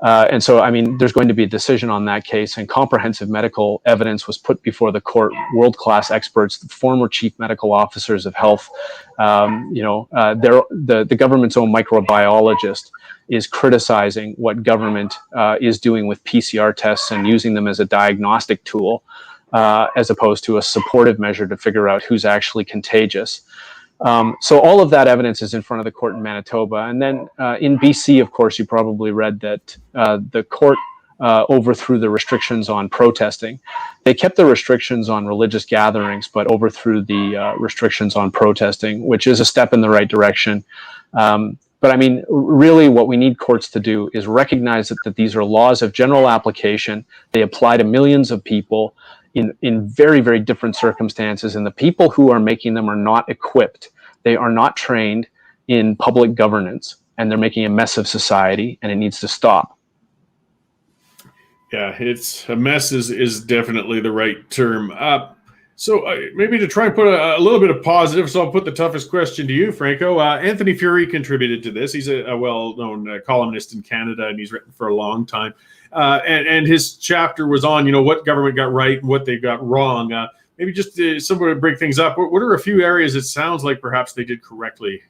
And so, I mean, there's going to be a decision on that case, and comprehensive medical evidence was put before the court. World-class experts, the former chief medical officers of health, the government's own microbiologist is criticizing what government is doing with PCR tests and using them as a diagnostic tool, as opposed to a supportive measure to figure out who's actually contagious. So all of that evidence is in front of the court in Manitoba. And then in BC, of course, you probably read that the court overthrew the restrictions on protesting. They kept the restrictions on religious gatherings, but overthrew the restrictions on protesting, which is a step in the right direction. But I mean, really what we need courts to do is recognize that these are laws of general application. They apply to millions of people in very, very different circumstances. And the people who are making them are not equipped. They are not trained in public governance, and they're making a mess of society, and it needs to stop. Yeah, it's a mess is definitely the right term. So maybe to try and put a little bit of positive, so I'll put the toughest question to you, Franco. Anthony Furey contributed to this. He's a well-known columnist in Canada, and he's written for a long time. And his chapter was on, what government got right and what they got wrong. Maybe just somebody to break things up. What are a few areas it sounds like perhaps they did correctly?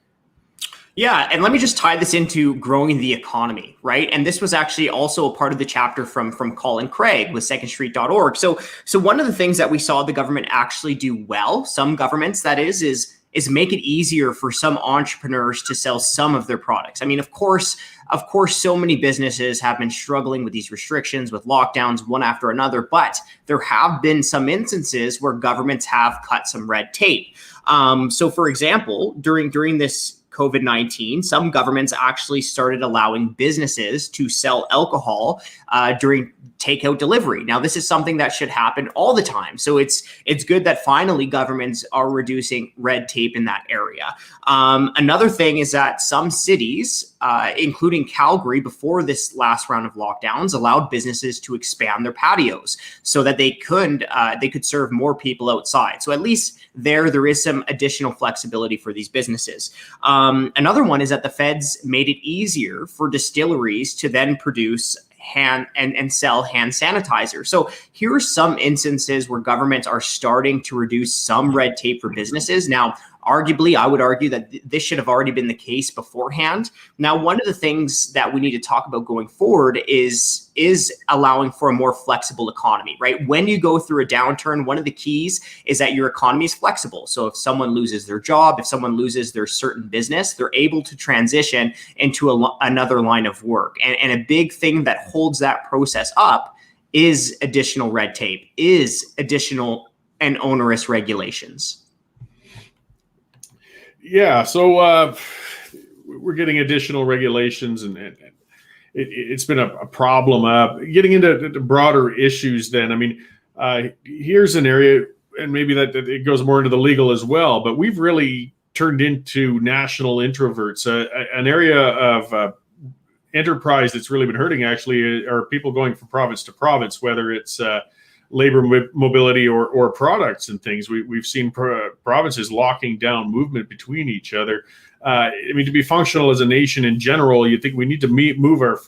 Yeah, and let me just tie this into growing the economy, right? And this was actually also a part of the chapter from Colin Craig with secondstreet.org. So one of the things that we saw the government actually do well, some governments that is make it easier for some entrepreneurs to sell some of their products. I mean, of course, so many businesses have been struggling with these restrictions, with lockdowns, one after another, but there have been some instances where governments have cut some red tape. So for example, during this COVID-19, some governments actually started allowing businesses to sell alcohol during takeout delivery. Now, this is something that should happen all the time. So it's good that finally governments are reducing red tape in that area. Another thing is that some cities, including Calgary, before this last round of lockdowns, allowed businesses to expand their patios so that they could serve more people outside. So at least there is some additional flexibility for these businesses. Another one is that the feds made it easier for distilleries to then produce and sell hand sanitizer. So here are some instances where governments are starting to reduce some red tape for businesses. Now, arguably, I would argue that this should have already been the case beforehand. Now, one of the things that we need to talk about going forward is allowing for a more flexible economy, right? When you go through a downturn, one of the keys is that your economy is flexible. So if someone loses their job, if someone loses their certain business, they're able to transition into another line of work. And a big thing that holds that process up is additional red tape, is additional and onerous regulations. Yeah, so we're getting additional regulations, and it's been a problem. Getting into broader issues then, I mean, here's an area, and maybe that it goes more into the legal as well, but we've really turned into national introverts. An area of enterprise that's really been hurting actually are people going from province to province, whether it's labor mobility or products and things. We've seen provinces locking down movement between each other. I mean, to be functional as a nation in general, you think we need to move our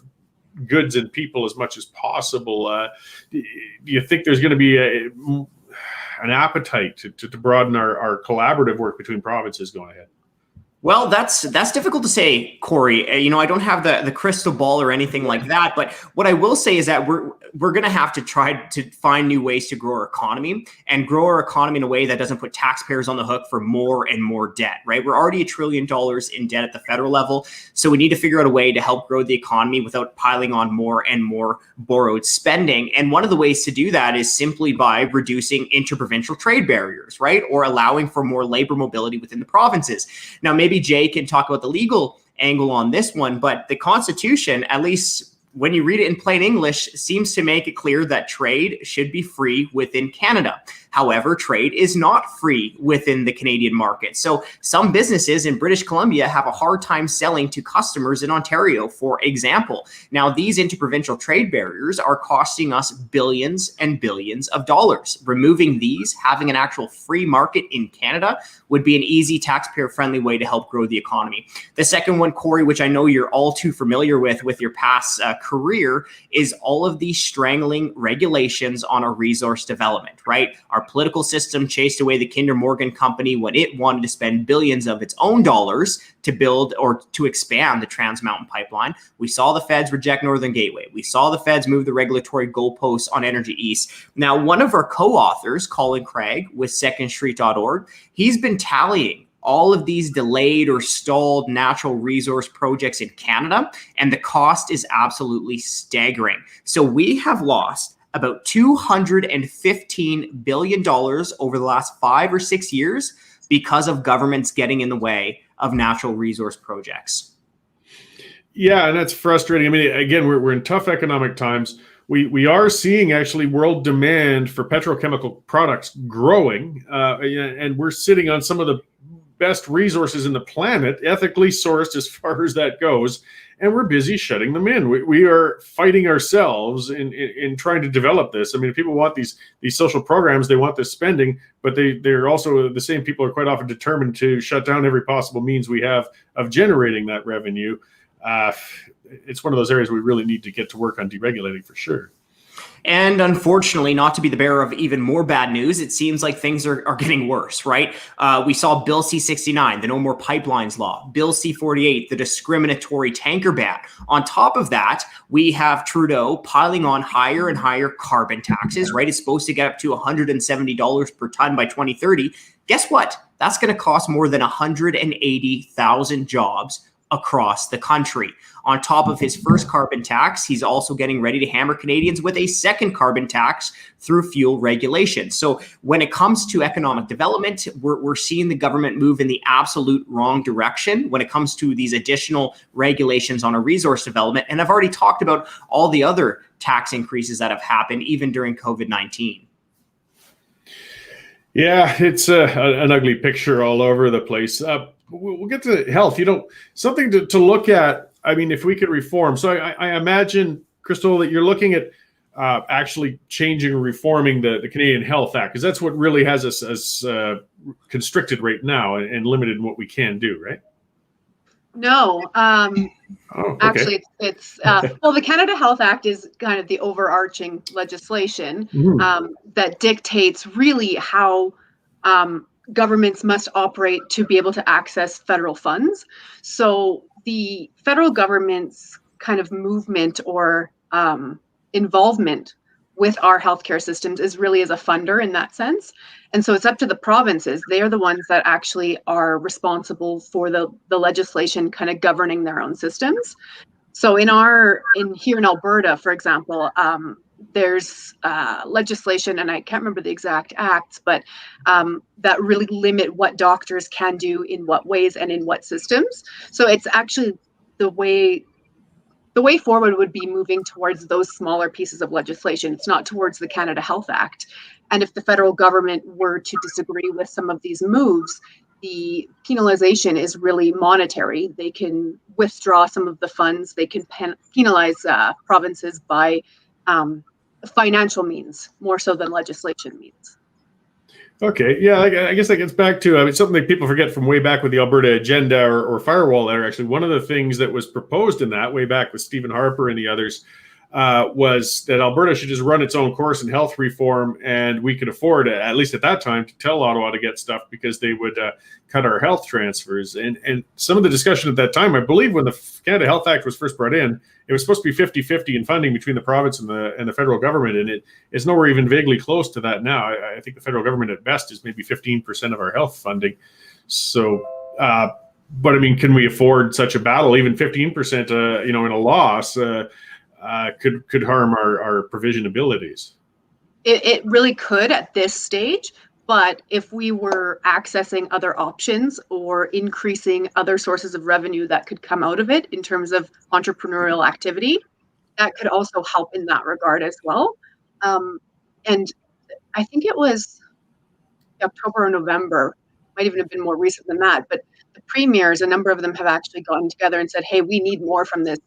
goods and people as much as possible. Do you think there's going to be an appetite to broaden our collaborative work between provinces going ahead? Well, that's difficult to say, Cory. I don't have the crystal ball or anything like that. But what I will say is that we're going to have to try to find new ways to grow our economy and grow our economy in a way that doesn't put taxpayers on the hook for more and more debt, right? We're already $1 trillion in debt at the federal level. So we need to figure out a way to help grow the economy without piling on more and more borrowed spending. And one of the ways to do that is simply by reducing interprovincial trade barriers, right? Or allowing for more labor mobility within the provinces. Now, maybe Jay can talk about the legal angle on this one, but the Constitution, at least when you read it in plain English, seems to make it clear that trade should be free within Canada. However, trade is not free within the Canadian market. So some businesses in British Columbia have a hard time selling to customers in Ontario, for example. Now, these interprovincial trade barriers are costing us billions and billions of dollars. Removing these, having an actual free market in Canada, would be an easy taxpayer-friendly way to help grow the economy. The second one, Cory, which I know you're all too familiar with your past career, is all of these strangling regulations on our resource development, right? Our political system chased away the Kinder Morgan company when it wanted to spend billions of its own dollars to build or to expand the Trans Mountain Pipeline. We saw the feds reject Northern Gateway. We saw the feds move the regulatory goalposts on Energy East. Now, one of our co-authors, Colin Craig with secondstreet.org, he's been tallying all of these delayed or stalled natural resource projects in Canada, and the cost is absolutely staggering. So we have lost about $215 billion over the last 5 or 6 years because of governments getting in the way of natural resource projects. Yeah, and that's frustrating. I mean, again, we're in tough economic times. We are seeing actually world demand for petrochemical products growing, and we're sitting on some of the best resources in the planet, ethically sourced as far as that goes, and we're busy shutting them in. We are fighting ourselves in trying to develop this. I mean, people want these social programs, they want this spending, but they're also the same people are quite often determined to shut down every possible means we have of generating that revenue. It's one of those areas we really need to get to work on deregulating for sure. And unfortunately, not to be the bearer of even more bad news, it seems like things are getting worse, right? We saw Bill C-69, the No More Pipelines Law, Bill C-48, the discriminatory tanker ban. On top of that, we have Trudeau piling on higher and higher carbon taxes, right? It's supposed to get up to $170 per ton by 2030. Guess what? That's going to cost more than 180,000 jobs across the country. On top of his first carbon tax, he's also getting ready to hammer Canadians with a second carbon tax through fuel regulation. So when it comes to economic development, we're seeing the government move in the absolute wrong direction when it comes to these additional regulations on a resource development. And I've already talked about all the other tax increases that have happened, even during COVID-19. Yeah, it's an ugly picture all over the place. We'll get to health. Something to look at. I mean, if we could reform. So I imagine, Krystle, that you're looking at actually changing or reforming the Canadian Health Act, because that's what really has us as constricted right now and limited in what we can do, right? No. Okay. Actually, it's well, the Canada Health Act is kind of the overarching legislation that dictates really how governments must operate to be able to access federal funds. So the federal government's kind of movement or involvement with our healthcare systems is really as a funder in that sense. And so it's up to the provinces. They are the ones that actually are responsible for the legislation kind of governing their own systems. So here in Alberta, for example, there's legislation, and I can't remember the exact acts, but that really limit what doctors can do in what ways and in what systems. So it's actually the way forward would be moving towards those smaller pieces of legislation. It's not towards the Canada Health Act. And if the federal government were to disagree with some of these moves, the penalization is really monetary. They can withdraw some of the funds. They can penalize provinces by financial means more so than legislation means. Okay, yeah, I guess that gets back to something that people forget from way back with the Alberta Agenda or Firewall there. Actually, one of the things that was proposed in that way back with Stephen Harper and the others was that Alberta should just run its own course in health reform, and we could afford, at least at that time, to tell Ottawa to get stuff because they would cut our health transfers. And some of the discussion at that time, I believe when the Canada Health Act was first brought in, it was supposed to be 50-50 in funding between the province and the federal government, and it is nowhere even vaguely close to that now. I think the federal government at best is maybe 15% of our health funding. So, but I mean, can we afford such a battle? Even 15%, in a loss could harm our provision abilities. It really could at this stage. But if we were accessing other options or increasing other sources of revenue that could come out of it in terms of entrepreneurial activity, that could also help in that regard as well. And I think it was October or November, might even have been more recent than that, but the premiers, a number of them have actually gotten together and said, hey, we need more from this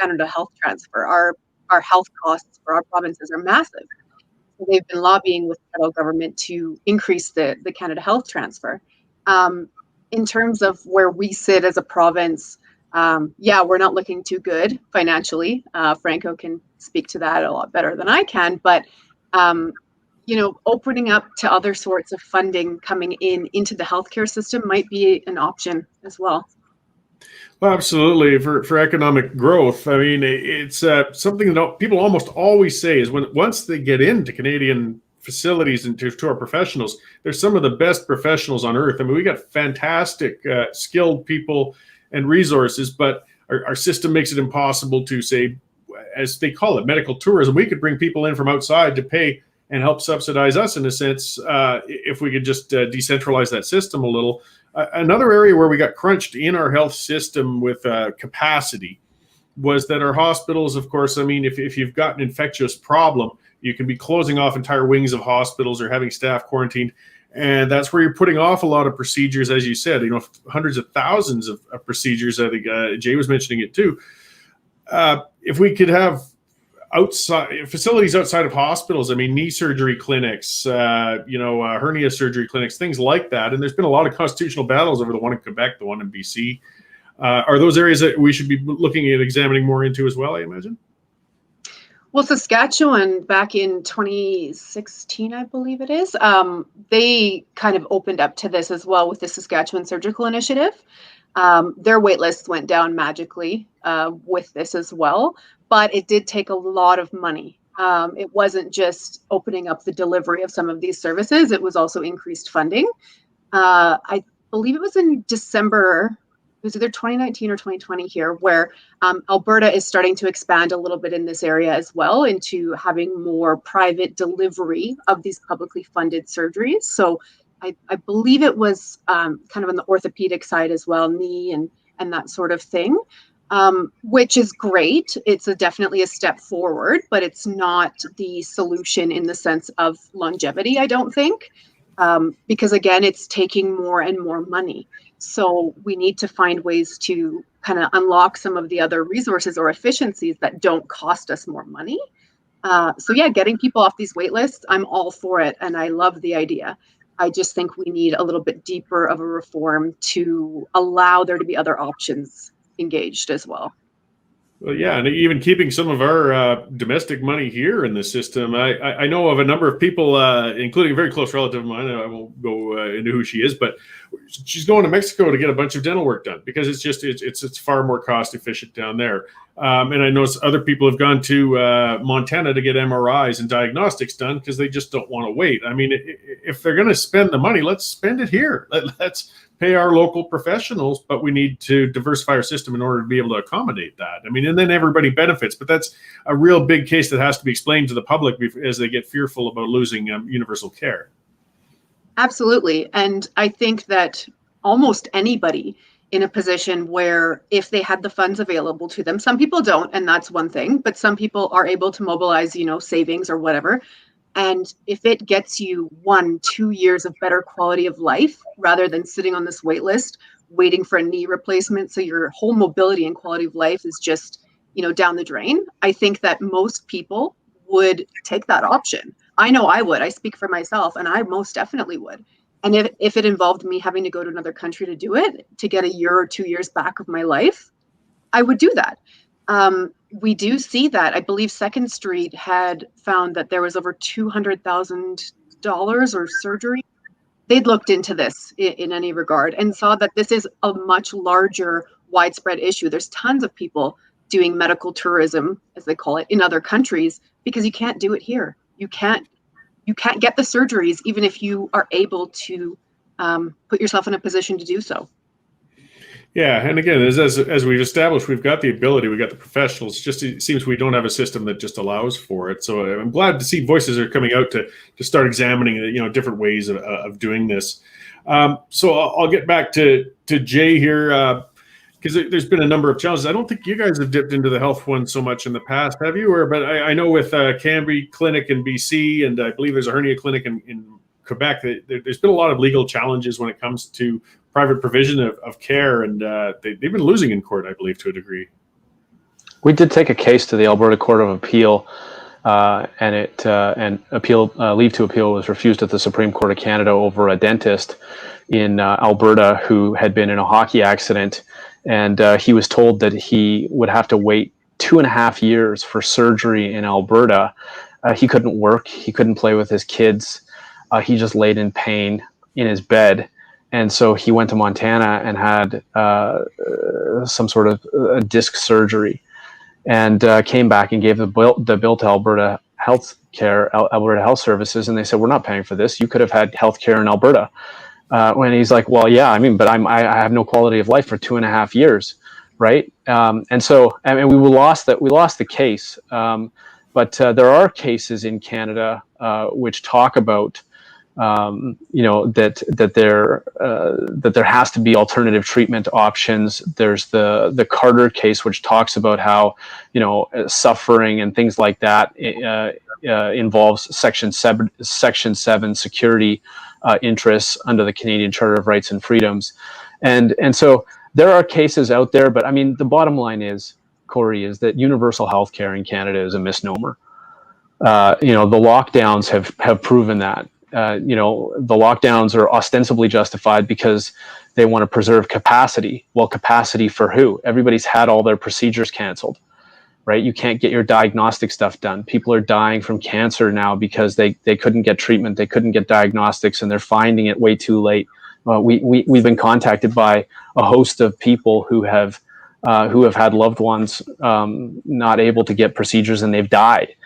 Canada Health transfer. Our health costs for our provinces are massive. So they've been lobbying with the federal government to increase the Canada Health transfer. In terms of where we sit as a province, we're not looking too good financially. Franco can speak to that a lot better than I can, but opening up to other sorts of funding coming into the healthcare system might be an option as well. Well, absolutely. For economic growth, I mean, it's something that people almost always say is once they get into Canadian facilities and to our professionals, they're some of the best professionals on earth. I mean, we got fantastic, skilled people and resources, but our system makes it impossible to say, as they call it, medical tourism. We could bring people in from outside to pay and help subsidize us in a sense if we could just decentralize that system a little. Another area where we got crunched in our health system with capacity was that our hospitals, of course, I mean, if you've got an infectious problem, you can be closing off entire wings of hospitals or having staff quarantined. And that's where you're putting off a lot of procedures, as you said, hundreds of thousands of procedures. I think Jay was mentioning it too. If we could have facilities outside of hospitals, I mean, knee surgery clinics, hernia surgery clinics, things like that. And there's been a lot of constitutional battles over the one in Quebec, the one in BC. Are those areas that we should be looking at examining more into as well, I imagine? Well, Saskatchewan back in 2016, I believe it is, they kind of opened up to this as well with the Saskatchewan Surgical Initiative. Their wait lists went down magically with this as well, but it did take a lot of money. It wasn't just opening up the delivery of some of these services, it was also increased funding. I believe it was in December, it was either 2019 or 2020 here, where Alberta is starting to expand a little bit in this area as well into having more private delivery of these publicly funded surgeries. So I believe it was kind of on the orthopedic side as well, knee and that sort of thing, which is great. It's definitely a step forward, but it's not the solution in the sense of longevity, I don't think, because again, it's taking more and more money. So we need to find ways to kind of unlock some of the other resources or efficiencies that don't cost us more money. Getting people off these wait lists, I'm all for it. And I love the idea. I just think we need a little bit deeper of a reform to allow there to be other options engaged as well. Well, yeah, and even keeping some of our domestic money here in the system. I know of a number of people, including a very close relative of mine. I won't go into who she is, but she's going to Mexico to get a bunch of dental work done because it's far more cost efficient down there. And I know other people have gone to Montana to get MRIs and diagnostics done because they just don't want to wait. I mean, if they're going to spend the money, let's spend it here. Let's pay our local professionals, but we need to diversify our system in order to be able to accommodate that. I mean, and then everybody benefits, but that's a real big case that has to be explained to the public as they get fearful about losing universal care. Absolutely. And I think that almost anybody in a position where if they had the funds available to them, some people don't, and that's one thing, but some people are able to mobilize, savings or whatever. And if it gets you 1-2 years of better quality of life, rather than sitting on this wait list, waiting for a knee replacement, so your whole mobility and quality of life is just, down the drain, I think that most people would take that option. I know I would. I speak for myself, and I most definitely would. And if it involved me having to go to another country to do it, to get 1 year or 2 years back of my life, I would do that. We do see that. I believe Second Street had found that there was over $200,000 or surgery. They'd looked into this in any regard and saw that this is a much larger, widespread issue. There's tons of people doing medical tourism, as they call it, in other countries because you can't do it here. You can't get the surgeries even if you are able to put yourself in a position to do so. Yeah, and again, as we've established, we've got the ability, we've got the professionals. Just it seems we don't have a system that just allows for it. So I'm glad to see voices are coming out to start examining, different ways of doing this. So I'll get back to Jay here. because there's been a number of challenges. I don't think you guys have dipped into the health one so much in the past, have you? But I know with Cambry Clinic in BC, and I believe there's a hernia clinic in Quebec, there's been a lot of legal challenges when it comes to private provision of care, and they've been losing in court, I believe, to a degree. We did take a case to the Alberta Court of Appeal, and leave to appeal was refused at the Supreme Court of Canada over a dentist in Alberta who had been in a hockey accident, and he was told that he would have to wait 2.5 years for surgery in Alberta. He couldn't work, he couldn't play with his kids, he just laid in pain in his bed. And so he went to Montana and had some sort of disc surgery, and came back and gave the bill to Alberta Alberta Health Services, and they said, "We're not paying for this. You could have had health care in Alberta." When he's like, "Well, yeah, I mean, but I have no quality of life for 2.5 years, right?" And so, I mean, we lost the case. But there are cases in Canada which talk about that there has to be alternative treatment options. There's the Carter case, which talks about how suffering and things like that involves Section 7 security interests under the Canadian Charter of Rights and Freedoms, and so there are cases out there. But I mean, the bottom line is, Cory, is that universal health care in Canada is a misnomer. The lockdowns have proven that. The lockdowns are ostensibly justified because they want to preserve capacity. Well, capacity for who? Everybody's had all their procedures canceled, right? You can't get your diagnostic stuff done. People are dying from cancer now because they couldn't get treatment, they couldn't get diagnostics, and they're finding it way too late. We've been contacted by a host of people who have had loved ones not able to get procedures, and they've died.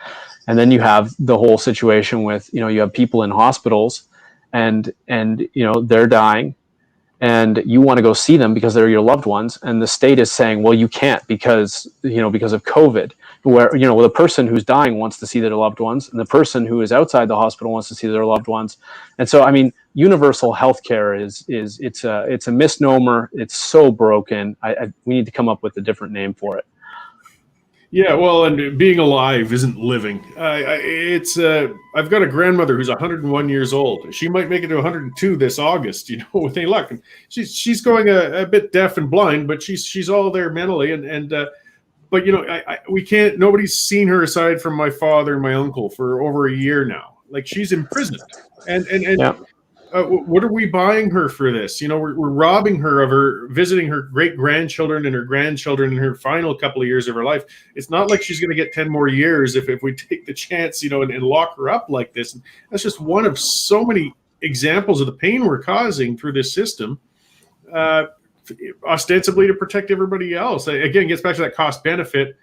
And then you have the whole situation with, you have people in hospitals and they're dying, and you want to go see them because they're your loved ones. And the state is saying, well, you can't because of COVID, where, the person who's dying wants to see their loved ones, and the person who is outside the hospital wants to see their loved ones. And so, I mean, universal healthcare it's a misnomer. It's so broken. We need to come up with a different name for it. Yeah, well, and being alive isn't living. I've got a grandmother who's 101 years old. She might make it to 102 this August, with any luck. And she's going a bit deaf and blind, but she's all there mentally. But we can't. Nobody's seen her aside from my father and my uncle for over a year now. Like, she's imprisoned, and yeah. What are we buying her for this? We're robbing her of her visiting her great grandchildren and her grandchildren in her final couple of years of her life. It's not like she's going to get 10 more years if we take the chance, and lock her up like this. And that's just one of so many examples of the pain we're causing through this system, ostensibly to protect everybody else. Again, it gets back to that cost benefit.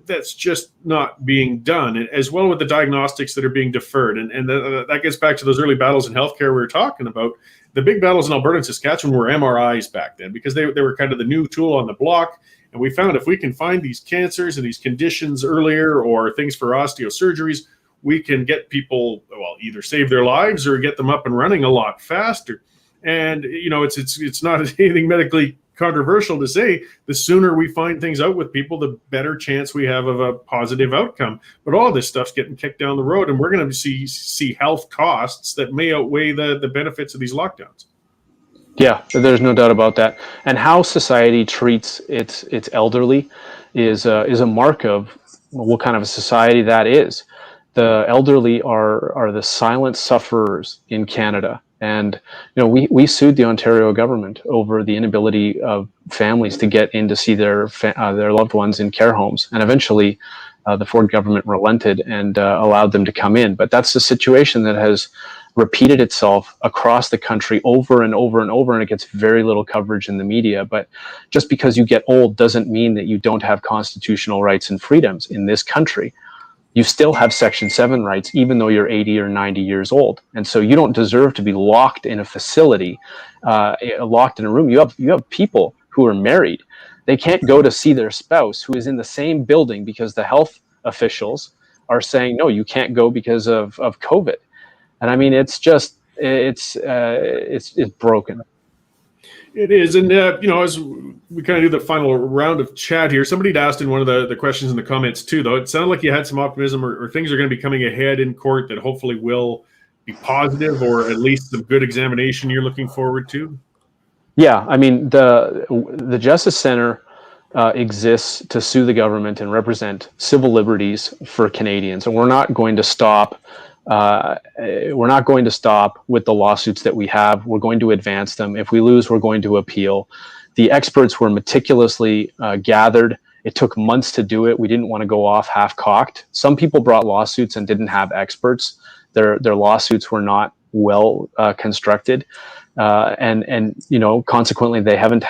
That's just not being done, as well with the diagnostics that are being deferred. And that gets back to those early battles in healthcare we were talking about. The big battles in Alberta and Saskatchewan were MRIs back then, because they were kind of the new tool on the block. And we found if we can find these cancers and these conditions earlier, or things for osteosurgeries, we can get people, either save their lives or get them up and running a lot faster. And, it's not anything medically controversial to say, the sooner we find things out with people, the better chance we have of a positive outcome. But all this stuff's getting kicked down the road, and we're going to see health costs that may outweigh the benefits of these lockdowns. Yeah, there's no doubt about that. And how society treats its elderly is a mark of what kind of a society that is. The elderly are the silent sufferers in Canada. And we sued the Ontario government over the inability of families to get in to see their loved ones in care homes, and eventually the Ford government relented and allowed them to come in. But that's a situation that has repeated itself across the country over and over and over, and it gets very little coverage in the media. But just because you get old doesn't mean that you don't have constitutional rights and freedoms in this country. You still have Section 7 rights, even though you're 80 or 90 years old. And so you don't deserve to be locked in a facility, locked in a room. You have people who are married. They can't go to see their spouse who is in the same building because the health officials are saying, no, you can't go because of COVID. And I mean, it's broken. It is. And, as we kind of do the final round of chat here. Somebody had asked in one of the questions in the comments too, though. It sounded like you had some optimism or things are going to be coming ahead in court that hopefully will be positive, or at least some good examination you're looking forward to. Yeah, I mean, the Justice Center exists to sue the government and represent civil liberties for Canadians, and we're not going to stop. We're not going to stop with the lawsuits that we have. We're going to advance them. If we lose, we're going to appeal. The experts were meticulously gathered. It took months to do it. We didn't want to go off half-cocked. Some people brought lawsuits and didn't have experts. Their lawsuits were not well constructed, and consequently they haven't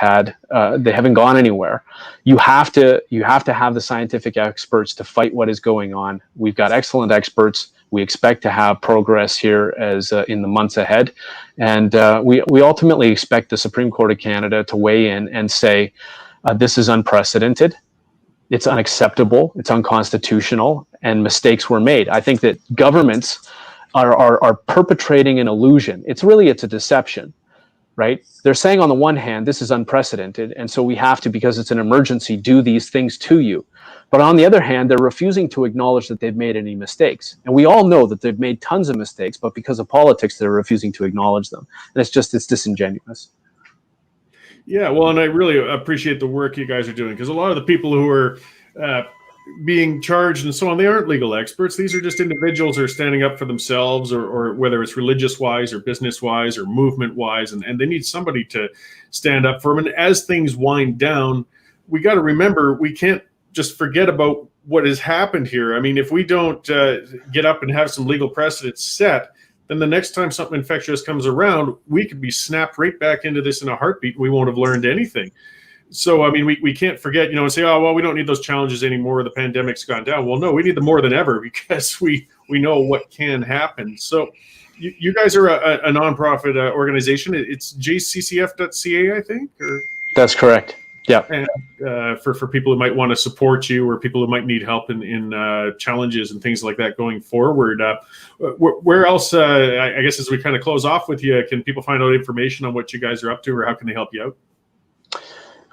gone anywhere. You have to have the scientific experts to fight what is going on. We've got excellent experts. We expect to have progress here as in the months ahead, and we ultimately expect the Supreme Court of Canada to weigh in and say this is unprecedented, it's unacceptable, it's unconstitutional, and mistakes were made. I think that governments are perpetrating an illusion. It's a deception, right? They're saying on the one hand, this is unprecedented, and so we have to, because it's an emergency, do these things to you. But on the other hand, they're refusing to acknowledge that they've made any mistakes. And we all know that they've made tons of mistakes, but because of politics, they're refusing to acknowledge them. And it's disingenuous. Yeah, well, and I really appreciate the work you guys are doing, because a lot of the people who are being charged and so on, they aren't legal experts. These are just individuals who are standing up for themselves, or whether it's religious wise or business wise or movement wise, and they need somebody to stand up for them. And as things wind down, we got to remember, we can't just forget about what has happened here. I mean, if we don't get up and have some legal precedents set, then the next time something infectious comes around, we could be snapped right back into this in a heartbeat. We won't have learned anything. So, I mean, we can't forget, and say, oh, well, we don't need those challenges anymore. The pandemic's gone down. Well, no, we need them more than ever, because we know what can happen. So you guys are a nonprofit organization. It's jccf.ca, I think? Or? That's correct. Yeah. And for people who might want to support you, or people who might need help in challenges and things like that going forward, where else, I guess as we kind of close off with you, can people find out information on what you guys are up to, or how can they help you out?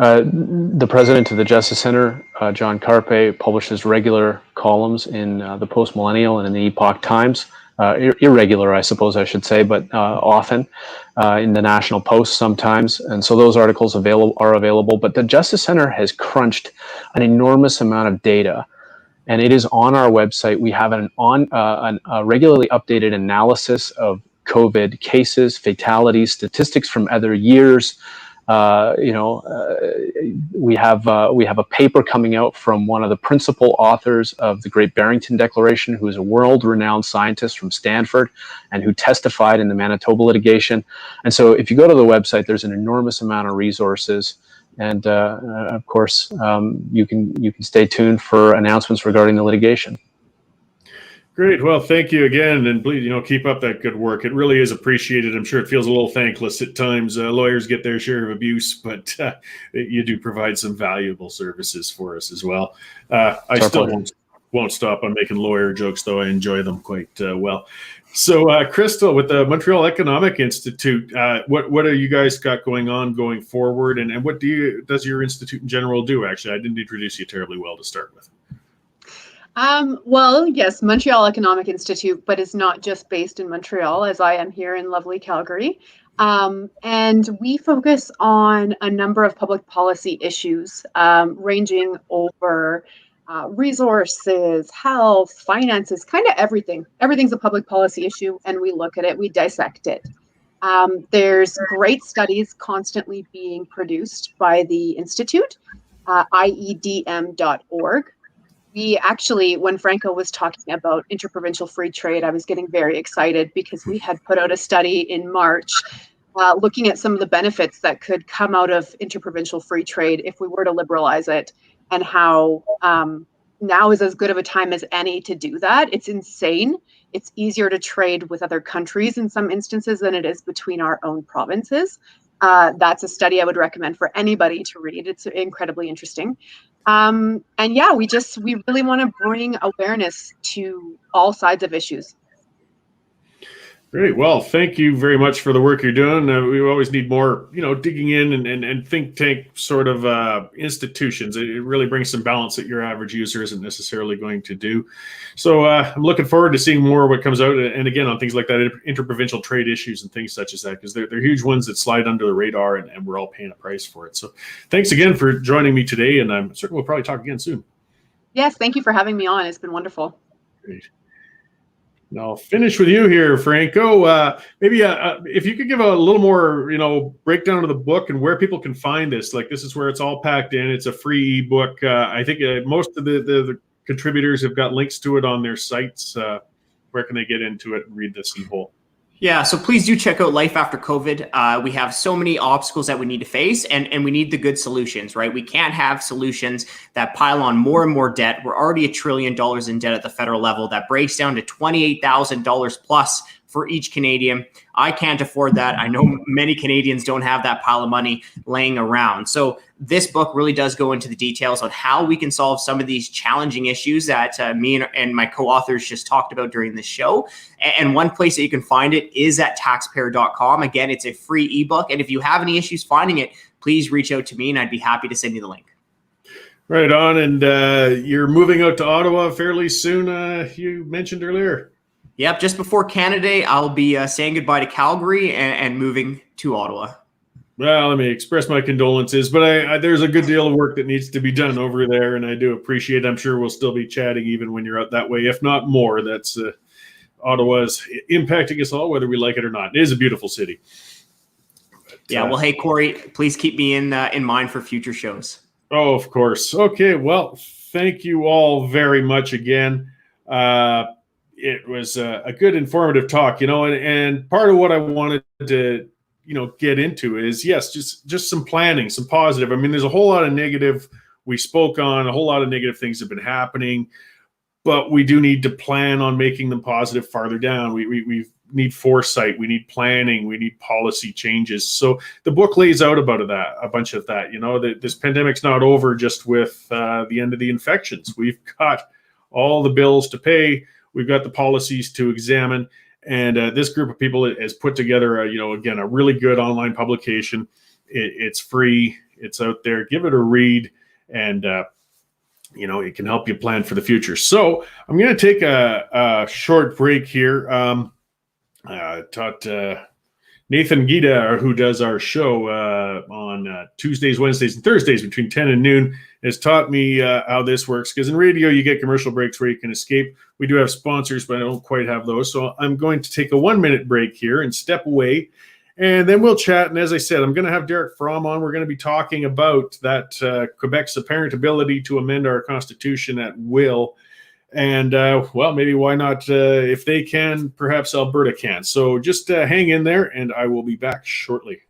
The president of the Justice Center, John Carpe, publishes regular columns in the Post Millennial and in the Epoch Times. Irregular, I suppose I should say, but often in the National Post sometimes. And so those articles are available. But the Justice Center has crunched an enormous amount of data, and it is on our website. We have a regularly updated analysis of COVID cases, fatalities, statistics from other years. We have a paper coming out from one of the principal authors of the Great Barrington Declaration, who is a world-renowned scientist from Stanford and who testified in the Manitoba litigation. And so if you go to the website, there's an enormous amount of resources. And of course, you can stay tuned for announcements regarding the litigation. Great. Well, thank you again, and please, keep up that good work. It really is appreciated. I'm sure it feels a little thankless at times. Lawyers get their share of abuse, but you do provide some valuable services for us as well. I still won't stop on making lawyer jokes, though I enjoy them quite well. So, Krystle, with the Montreal Economic Institute, what are you guys got going forward, and what does your institute in general do? Actually, I didn't introduce you terribly well to start with. Well, yes, Montreal Economic Institute, but is not just based in Montreal, as I am here in lovely Calgary. And we focus on a number of public policy issues, ranging over resources, health, finances, kind of everything. Everything's a public policy issue, and we look at it, we dissect it. There's great studies constantly being produced by the Institute, iedm.org. We actually, when Franco was talking about interprovincial free trade, I was getting very excited because we had put out a study in March looking at some of the benefits that could come out of interprovincial free trade if we were to liberalize it, and how now is as good of a time as any to do that. It's insane. It's easier to trade with other countries in some instances than it is between our own provinces. That's a study I would recommend for anybody to read. It's incredibly interesting. And yeah, we really want to bring awareness to all sides of issues. Great. Well, thank you very much for the work you're doing. We always need more, digging in and think tank sort of institutions. It really brings some balance that your average user isn't necessarily going to do. So I'm looking forward to seeing more of what comes out. And again, on things like that, interprovincial trade issues and things such as that, because they're huge ones that slide under the radar and we're all paying a price for it. So thanks again for joining me today. And I'm certain we'll probably talk again soon. Yes, thank you for having me on. It's been wonderful. Great. Now, I'll finish with you here, Franco. Maybe if you could give a little more, breakdown of the book and where people can find this. Like, this is where it's all packed in. It's a free ebook. I think most of the contributors have got links to it on their sites. Where can they get into it and read this in whole? Yeah, so please do check out Life After COVID. We have so many obstacles that we need to face, and we need the good solutions, right? We can't have solutions that pile on more and more debt. We're already $1 trillion in debt at the federal level. That breaks down to $28,000 plus for each Canadian. I can't afford that. I know many Canadians don't have that pile of money laying around. So this book really does go into the details on how we can solve some of these challenging issues that me and my co-authors just talked about during this show. And one place that you can find it is at taxpayer.com. Again, it's a free ebook. And if you have any issues finding it, please reach out to me and I'd be happy to send you the link. Right on. And you're moving out to Ottawa fairly soon, you mentioned earlier. Yep, just before Canada Day, I'll be saying goodbye to Calgary and moving to Ottawa. Well, let me express my condolences, but there's a good deal of work that needs to be done over there, and I do appreciate it. I'm sure we'll still be chatting even when you're out that way, if not more. That's Ottawa's impacting us all, whether we like it or not. It is a beautiful city. But, yeah, well, hey, Cory, please keep me in mind for future shows. Oh, of course. Okay, well, thank you all very much again. It was a good informative talk, and part of what I wanted to, get into is, yes, just some planning, some positive. I mean, there's a whole lot of negative we spoke on, a whole lot of negative things have been happening, but we do need to plan on making them positive farther down. We need foresight, we need planning, we need policy changes. So the book lays out about a bunch of that, that this pandemic's not over just with the end of the infections. We've got all the bills to pay. We've got the policies to examine, and this group of people has put together, again, a really good online publication. It's free. It's out there. Give it a read, and it can help you plan for the future. So I'm going to take a short break here. Nathan Gita, who does our show on Tuesdays, Wednesdays, and Thursdays between 10 and noon, has taught me how this works. Because in radio, you get commercial breaks where you can escape. We do have sponsors, but I don't quite have those. So I'm going to take a 1-minute break here and step away. And then we'll chat. And as I said, I'm going to have Derek Fromm on. We're going to be talking about that Quebec's apparent ability to amend our constitution at will. And, maybe why not? If they can, perhaps Alberta can. So just hang in there, and I will be back shortly.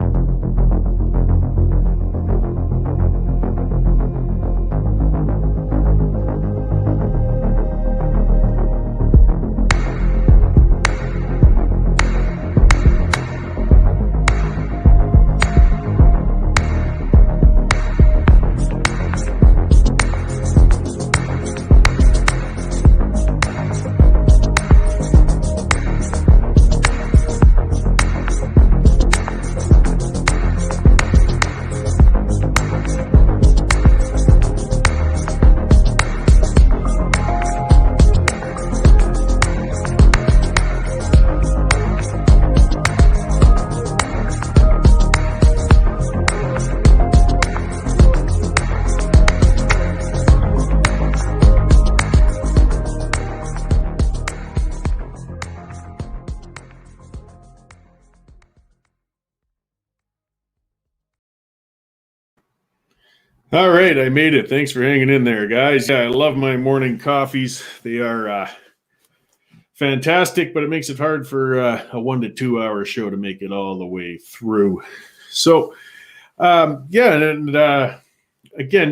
All right, I made it. Thanks for hanging in there, guys. Yeah, I love my morning coffees. They are fantastic, but it makes it hard for a 1 to 2 hour show to make it all the way through. So, again,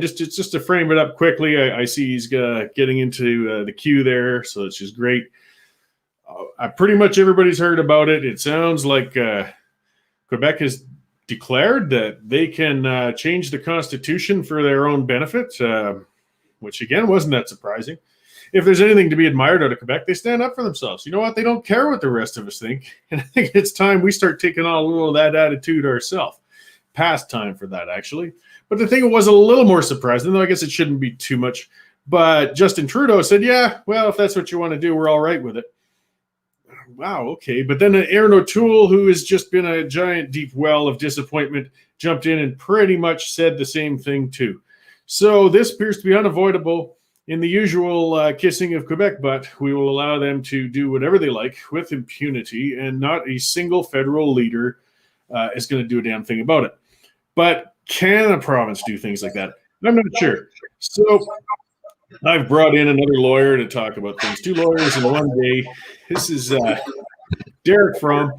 just to frame it up quickly, I see he's getting into the queue there, so it's just great. Pretty much everybody's heard about it. It sounds like Quebec has declared that they can change the constitution for their own benefit, which again wasn't that surprising. if there's anything to be admired out of Quebec, they stand up for themselves. You know what? They don't care what the rest of us think. And I think it's time we start taking on a little of that attitude ourselves. Past time for that, actually. But the thing was a little more surprising, though I guess it shouldn't be too much. But Justin Trudeau said, yeah, well, if that's what you want to do, we're all right with it. Wow, okay. But then Aaron O'Toole, who has just been a giant deep well of disappointment, jumped in and pretty much said the same thing too. So this appears to be unavoidable. In the usual kissing of Quebec butt, we will allow them to do whatever they like with impunity, and not a single federal leader is going to do a damn thing about it. But can a province do things like that? I'm not sure. So I've brought in another lawyer to talk about things. 2 lawyers in one day. This is Derek Fromm.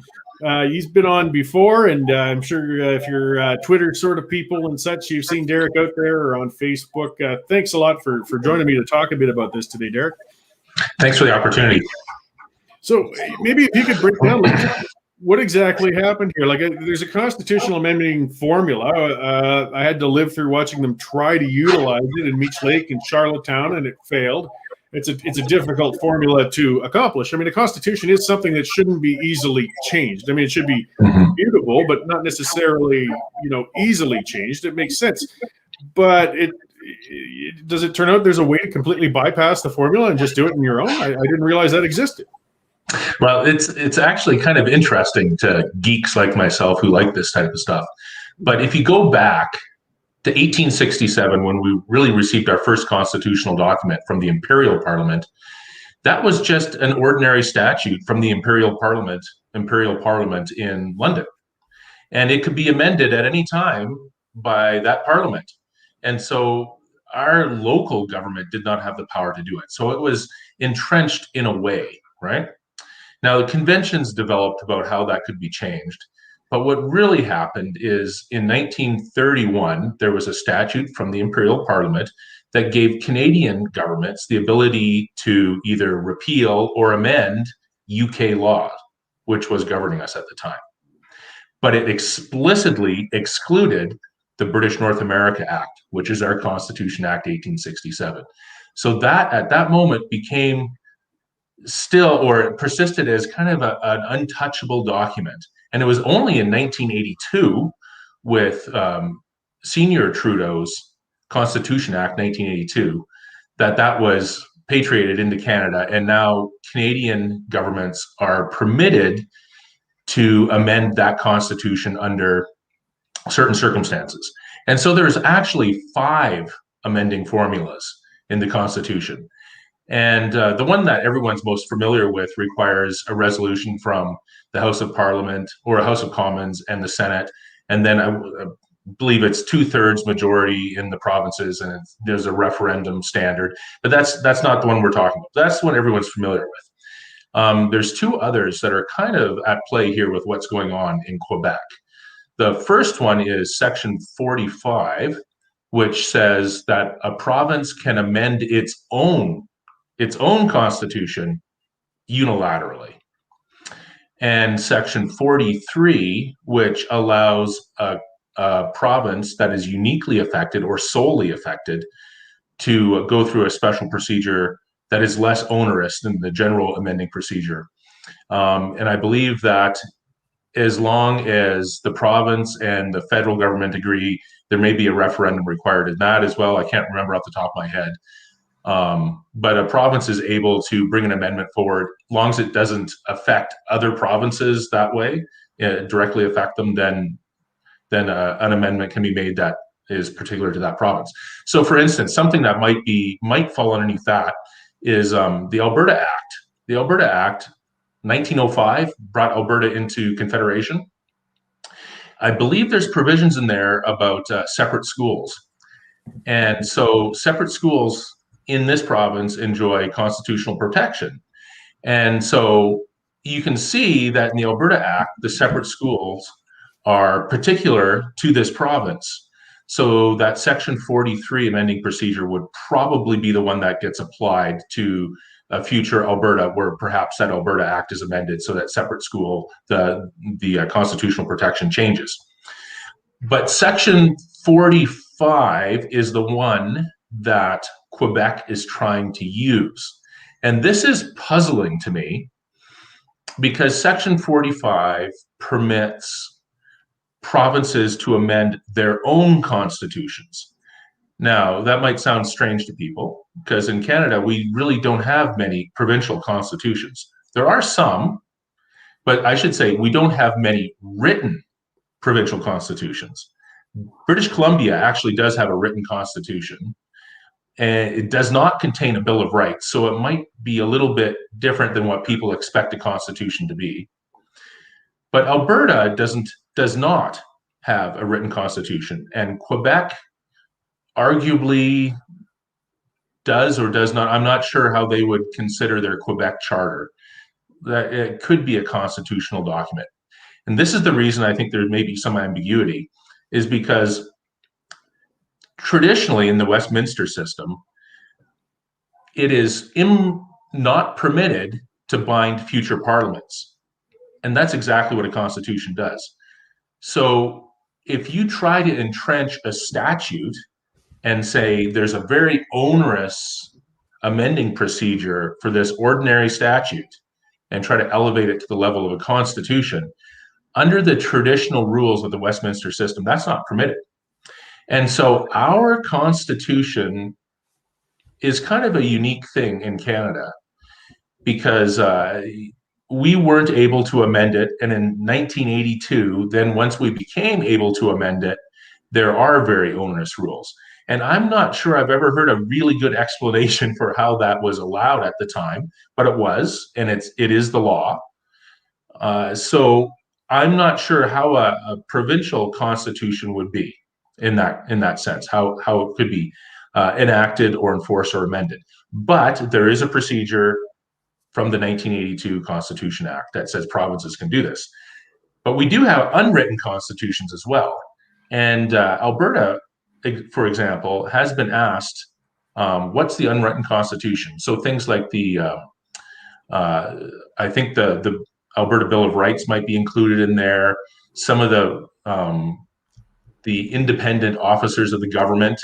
He's been on before, and I'm sure if you're Twitter sort of people and such, you've seen Derek out there or on Facebook. Thanks a lot for joining me to talk a bit about this today, Derek. Thanks for the opportunity. So maybe if you could break down what exactly happened here. Like, there's a constitutional amending formula. I had to live through watching them try to utilize it in Meech Lake and Charlottetown, and it failed. It's a difficult formula to accomplish. I mean, a constitution is something that shouldn't be easily changed. I mean, it should be mutable, but not necessarily, easily changed. It makes sense. But does it turn out there's a way to completely bypass the formula and just do it on your own? I didn't realize that existed. Well, it's actually kind of interesting to geeks like myself who like this type of stuff. But if you go back to 1867, when we really received our first constitutional document from the Imperial Parliament, that was just an ordinary statute from the Imperial Parliament in London. And it could be amended at any time by that Parliament. And so our local government did not have the power to do it. So it was entrenched in a way, right? Now, the conventions developed about how that could be changed. But what really happened is in 1931, there was a statute from the Imperial Parliament that gave Canadian governments the ability to either repeal or amend UK law, which was governing us at the time. But it explicitly excluded the British North America Act, which is our Constitution Act 1867. So that at that moment became still, or it persisted as kind of an untouchable document. And it was only in 1982 with Senior Trudeau's Constitution Act 1982 that was patriated into Canada. And now Canadian governments are permitted to amend that constitution under certain circumstances. And so there's actually 5 amending formulas in the Constitution. And the one that everyone's most familiar with requires a resolution from the House of Parliament or a House of Commons and the Senate. And then I believe it's 2/3 majority in the provinces, and there's a referendum standard. But that's not the one we're talking about. That's the one everyone's familiar with. There's 2 others that are kind of at play here with what's going on in Quebec. The first one is Section 45, which says that a province can amend its own constitution unilaterally. And Section 43, which allows a province that is uniquely affected or solely affected to go through a special procedure that is less onerous than the general amending procedure. And I believe that as long as the province and the federal government agree, there may be a referendum required in that as well. I can't remember off the top of my head. But a province is able to bring an amendment forward, as long as it doesn't affect other provinces that way, directly affect them, then an amendment can be made that is particular to that province. So, for instance, something that might fall underneath that is the Alberta Act. The Alberta Act, 1905, brought Alberta into Confederation. I believe there's provisions in there about separate schools, and so separate schools in this province enjoy constitutional protection. And so you can see that in the Alberta Act, the separate schools are particular to this province. So that Section 43 amending procedure would probably be the one that gets applied to a future Alberta, where perhaps that Alberta Act is amended so that separate school, the constitutional protection changes. But Section 45 is the one that Quebec is trying to use. And this is puzzling to me because Section 45 permits provinces to amend their own constitutions. Now, that might sound strange to people because in Canada, we really don't have many provincial constitutions. There are some, but I should say we don't have many written provincial constitutions. British Columbia actually does have a written constitution, and it does not contain a Bill of Rights, so it might be a little bit different than what people expect a constitution to be. But Alberta does not have a written constitution, and Quebec arguably does or does not. I'm not sure how they would consider their Quebec charter. That it could be a constitutional document. And this is the reason I think there may be some ambiguity, is because traditionally in the Westminster system, it is not permitted to bind future parliaments. And that's exactly what a constitution does. So if you try to entrench a statute and say there's a very onerous amending procedure for this ordinary statute and try to elevate it to the level of a constitution, under the traditional rules of the Westminster system, that's not permitted. And so our constitution is kind of a unique thing in Canada because we weren't able to amend it. And in 1982, then once we became able to amend it, there are very onerous rules. And I'm not sure I've ever heard a really good explanation for how that was allowed at the time, but it was, and it is the law. So I'm not sure how a provincial constitution would be in that sense, how it could be enacted or enforced or amended. But there is a procedure from the 1982 Constitution Act that says provinces can do this. But we do have unwritten constitutions as well. And Alberta, for example, has been asked, what's the unwritten constitution? So things like I think the Alberta Bill of Rights might be included in there. Some of the independent officers of the government,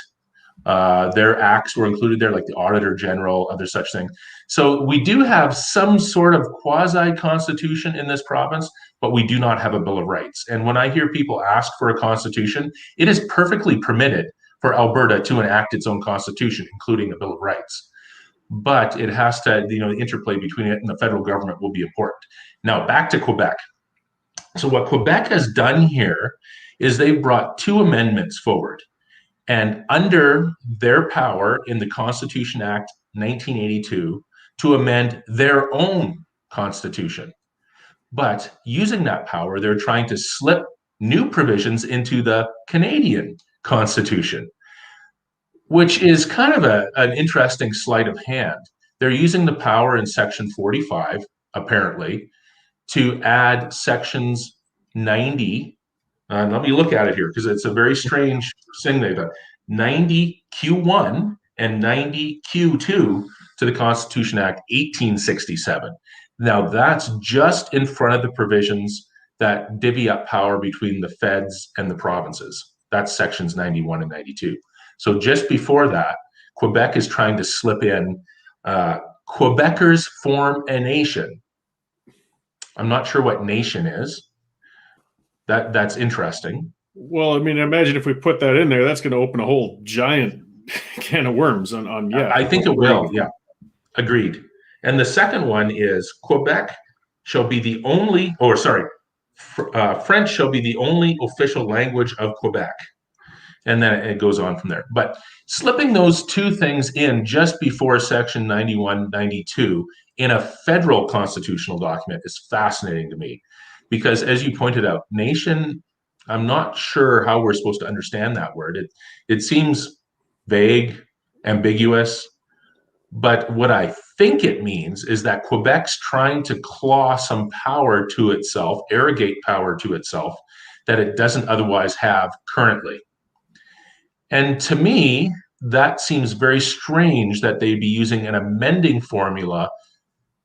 their acts were included there, like the Auditor General, other such things. So we do have some sort of quasi-constitution in this province, but we do not have a Bill of Rights. And when I hear people ask for a constitution, it is perfectly permitted for Alberta to enact its own constitution, including a Bill of Rights. But it has to, the interplay between it and the federal government will be important. Now, back to Quebec. So what Quebec has done here is they've brought two amendments forward. And under their power in the Constitution Act 1982 to amend their own constitution. But using that power, they're trying to slip new provisions into the Canadian Constitution, which is kind of an interesting sleight of hand. They're using the power in Section 45, apparently, to add Sections 90. Let me look at it here because it's a very strange thing they've done. 90Q1 and 90Q2 to the Constitution Act 1867. Now that's just in front of the provisions that divvy up power between the feds and the provinces. That's sections 91 and 92. So just before that, Quebec is trying to slip in Quebecers form a nation. I'm not sure what nation is. That's interesting. Well, I mean, imagine if we put that in there, that's going to open a whole giant can of worms on I think it will. Yeah, agreed. And the second one is Quebec shall be the only, French shall be the only official language of Quebec. And then it goes on from there. But slipping those two things in just before section 91, 92 in a federal constitutional document is fascinating to me. Because as you pointed out, nation, I'm not sure how we're supposed to understand that word. It seems vague, ambiguous. But what I think it means is that Quebec's trying to claw some power to itself, arrogate power to itself, that it doesn't otherwise have currently. And to me, that seems very strange that they'd be using an amending formula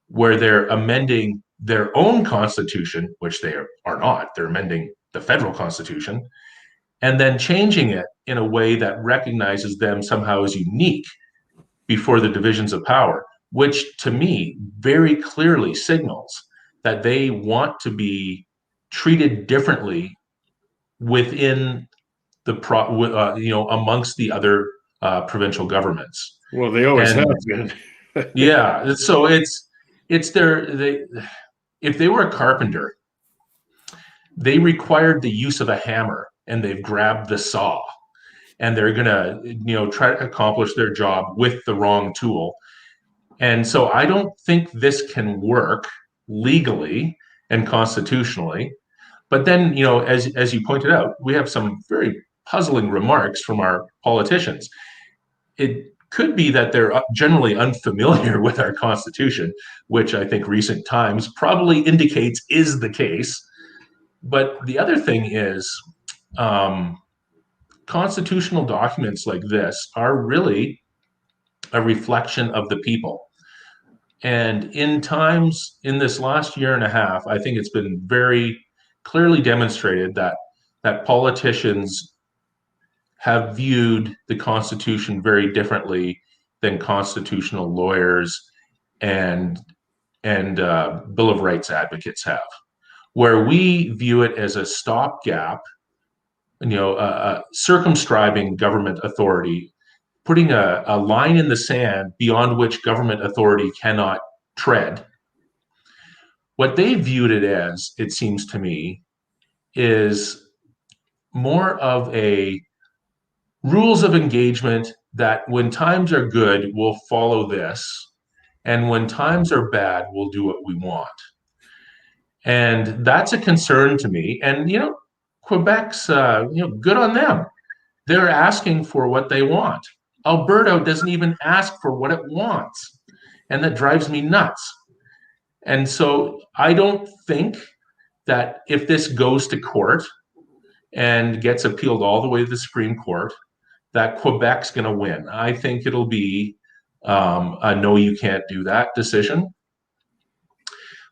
where they're amending their own constitution, which they are not. They're amending the federal constitution, and then changing it in a way that recognizes them somehow as unique before the divisions of power. which to me very clearly signals that they want to be treated differently within the amongst the other provincial governments. Well, they always have been. Yeah, so it's if they were a carpenter, they required the use of a hammer, and they've grabbed the saw, and they're gonna try to accomplish their job with the wrong tool. And so I don't think this can work legally and constitutionally. But then, as you pointed out, we have some very puzzling remarks from our politicians. It could be that they're generally unfamiliar with our Constitution, which I think recent times probably indicates is the case. But the other thing is, constitutional documents like this are really a reflection of the people. And in this last year and a half, I think it's been very clearly demonstrated that politicians have viewed the Constitution very differently than constitutional lawyers and Bill of Rights advocates have, where we view it as a stopgap, circumscribing government authority, putting a line in the sand beyond which government authority cannot tread. What they viewed it as, it seems to me, is more of a rules of engagement that when times are good, we'll follow this, and when times are bad, we'll do what we want. And that's a concern to me. And, Quebec's, good on them. They're asking for what they want. Alberta doesn't even ask for what it wants. And that drives me nuts. And so I don't think that if this goes to court and gets appealed all the way to the Supreme Court, that Quebec's going to win. I think it'll be a no, you can't do that decision.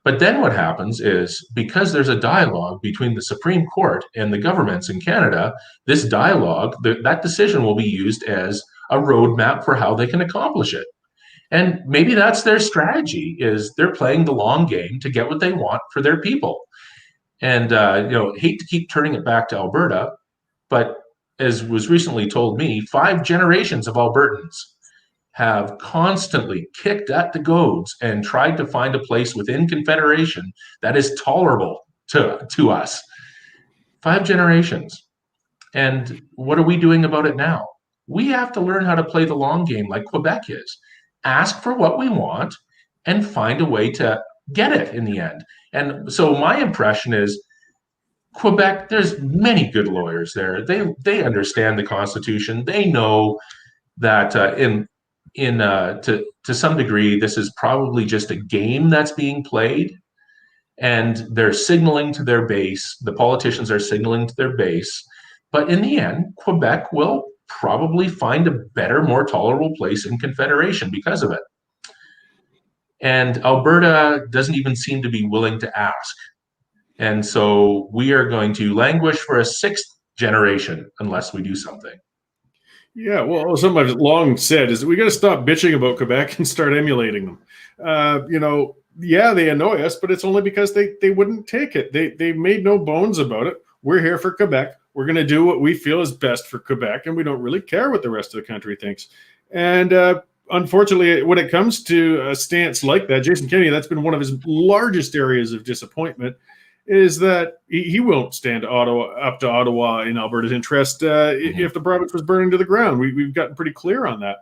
But then what happens is, because there's a dialogue between the Supreme Court and the governments in Canada, this dialogue, that decision will be used as a roadmap for how they can accomplish it. And maybe that's their strategy, is they're playing the long game to get what they want for their people. And, hate to keep turning it back to Alberta, but as was recently told me, 5 generations of Albertans have constantly kicked at the goads and tried to find a place within Confederation that is tolerable to us. 5 generations. And what are we doing about it now? We have to learn how to play the long game like Quebec is. Ask for what we want and find a way to get it in the end. And so my impression is, Quebec, there's many good lawyers there. They understand the Constitution. They know that to some degree, this is probably just a game that's being played, and they're signaling to their base. The politicians are signaling to their base. But in the end, Quebec will probably find a better, more tolerable place in Confederation because of it. And Alberta doesn't even seem to be willing to ask. And so we are going to languish for a 6th generation unless we do something. Yeah, well, something I've long said is that we got to stop bitching about Quebec and start emulating them. Yeah, they annoy us, but it's only because they wouldn't take it. They made no bones about it. We're here for Quebec. We're going to do what we feel is best for Quebec, and we don't really care what the rest of the country thinks. And unfortunately, when it comes to a stance like that, Jason Kennedy, that's been one of his largest areas of disappointment, is that he won't stand up to Ottawa in Alberta's interest if the province was burning to the ground. We've gotten pretty clear on that.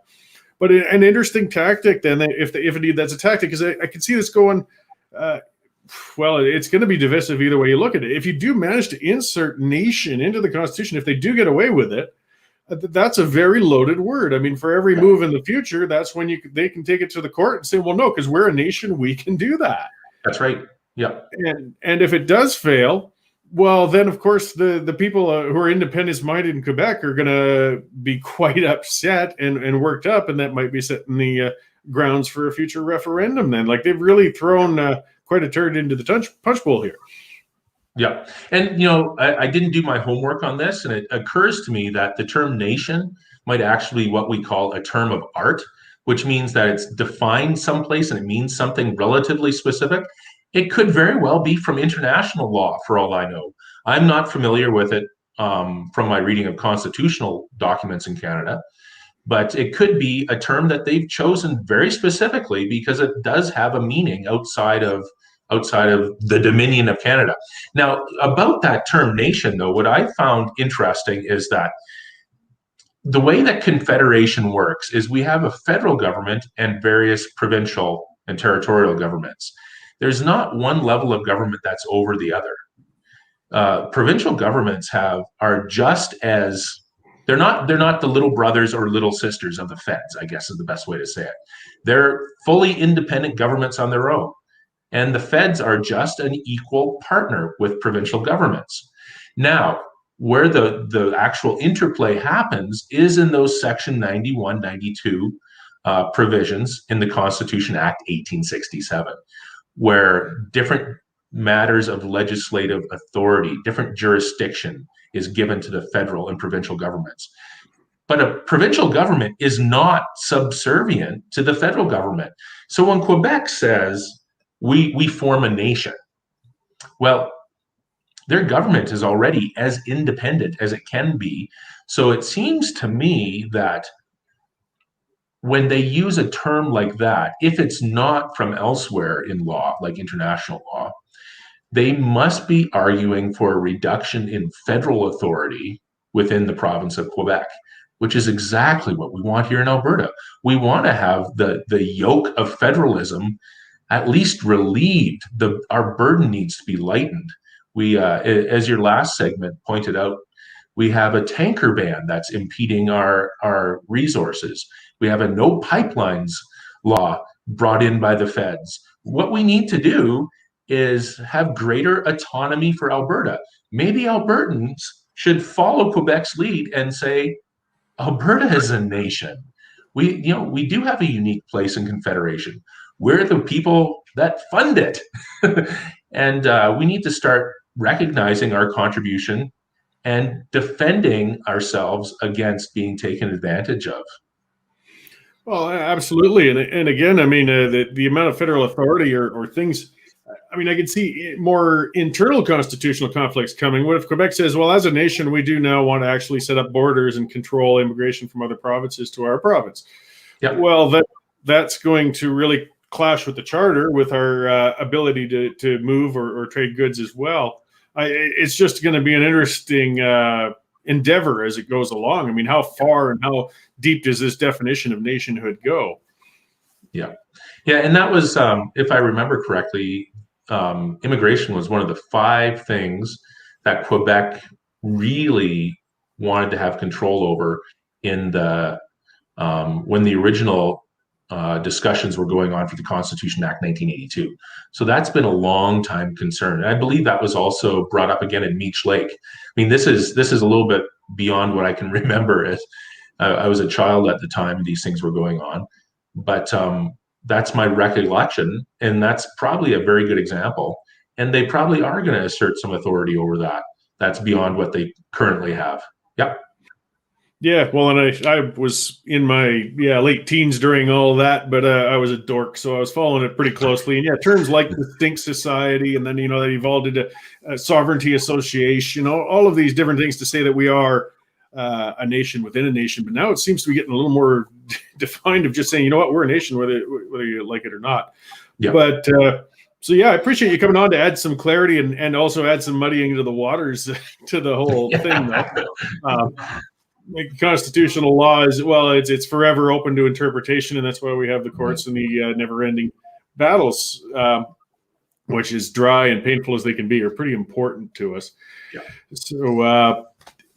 But an interesting tactic then, if indeed that's a tactic, is I can see this going, well, it's going to be divisive either way you look at it. If you do manage to insert nation into the Constitution, if they do get away with it, that's a very loaded word. I mean, for every move in the future, that's when they can take it to the court and say, well, no, because we're a nation, we can do that. That's right. Yeah. And if it does fail, well, then, of course, the people who are independence-minded in Quebec are going to be quite upset and worked up, and that might be setting the grounds for a future referendum then. Like, they've really thrown quite a turd into the punch bowl here. Yeah. And, I didn't do my homework on this, and it occurs to me that the term nation might actually be what we call a term of art. which means that it's defined someplace and it means something relatively specific. It could very well be from international law, for all I know. I'm not familiar with it from my reading of constitutional documents in Canada, but it could be a term that they've chosen very specifically because it does have a meaning outside of the Dominion of Canada. Now, about that term nation, though, what I found interesting is that the way that Confederation works is we have a federal government and various provincial and territorial governments. There's not one level of government that's over the other. Provincial governments are just as they're not the little brothers or little sisters of the feds, I guess is the best way to say it. They're fully independent governments on their own. And the feds are just an equal partner with provincial governments. Now, where the actual interplay happens is in those Section 91, 92 provisions in the Constitution Act 1867, where different matters of legislative authority, different jurisdiction is given to the federal and provincial governments. But a provincial government is not subservient to the federal government. So when Quebec says, we form a nation, well, their government is already as independent as it can be. So it seems to me that when they use a term like that, if it's not from elsewhere in law, like international law, they must be arguing for a reduction in federal authority within the province of Quebec, which is exactly what we want here in Alberta. We want to have the yoke of federalism at least relieved. Our burden needs to be lightened. We, as your last segment pointed out, we have a tanker ban that's impeding our resources. We have a no pipelines law brought in by the feds. What we need to do is have greater autonomy for Alberta. Maybe Albertans should follow Quebec's lead and say, Alberta is a nation. We do have a unique place in Confederation. We're the people that fund it. And we need to start recognizing our contribution and defending ourselves against being taken advantage of. Well, absolutely. And again, I mean, the amount of federal authority or things, I mean, I can see more internal constitutional conflicts coming. What if Quebec says, well, as a nation, we do now want to actually set up borders and control immigration from other provinces to our province? Yep. Well, that's going to really clash with the charter, with our ability to move or trade goods as well. It's just going to be an interesting endeavor as it goes along. I mean, how far and how deep does this definition of nationhood go? Yeah. And that was, if I remember correctly, immigration was one of the 5 things that Quebec really wanted to have control over in the when the original discussions were going on for the Constitution Act 1982. So that's been a long time concern. And I believe that was also brought up again in Meech Lake. I mean, this is a little bit beyond what I can remember. As I was a child at the time these things were going on, but that's my recollection, and that's probably a very good example. And they probably are going to assert some authority over that. That's beyond what they currently have. Yep. Yeah, well, and I was in my late teens during all of that, but I was a dork, so I was following it pretty closely. And terms like distinct society, and then that evolved into sovereignty association, all of these different things to say that we are a nation within a nation. But now it seems to be getting a little more defined of just saying, you know what, we're a nation whether you like it or not. Yeah. But so I appreciate you coming on to add some clarity and also add some muddying into the waters to the whole thing, though. Constitutional law is, well, it's forever open to interpretation, and that's why we have the courts and the never-ending battles, which is dry and painful as they can be, are pretty important to us. Yeah. So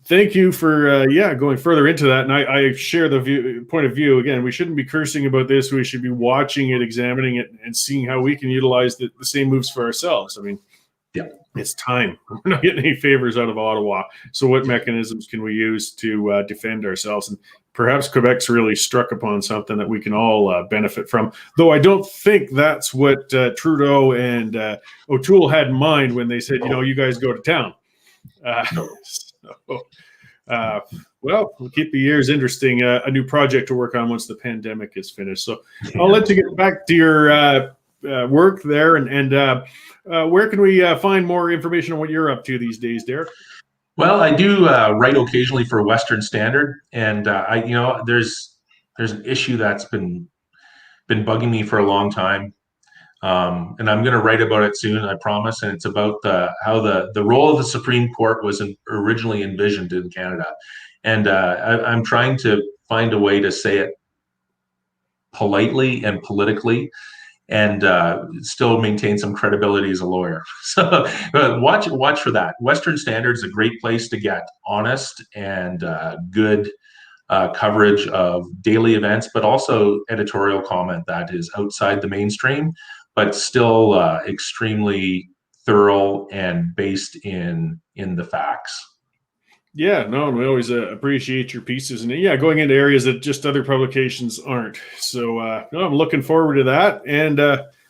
thank you for going further into that, and I share the point of view. Again, we shouldn't be cursing about this. We should be watching it, examining it, and seeing how we can utilize the same moves for ourselves. I mean, it's time. We're not getting any favors out of Ottawa. So what mechanisms can we use to defend ourselves? And perhaps Quebec's really struck upon something that we can all benefit from. Though I don't think that's what Trudeau and O'Toole had in mind when they said, you guys go to town. Well, we'll keep the years interesting. A new project to work on once the pandemic is finished. So I'll let you get back to your work there. And where can we find more information on what you're up to these days, Derek? Well, I do write occasionally for Western Standard, and there's an issue that's been bugging me for a long time. And I'm going to write about it soon, I promise. And it's about how the role of the Supreme Court was originally envisioned in Canada. And I'm trying to find a way to say it politely and politically, and still maintain some credibility as a lawyer. So watch for that. Western Standard is a great place to get honest and good coverage of daily events, but also editorial comment that is outside the mainstream, but still extremely thorough and based in the facts. Yeah, no, we always appreciate your pieces, and going into areas that just other publications aren't. So no, I'm looking forward to that, and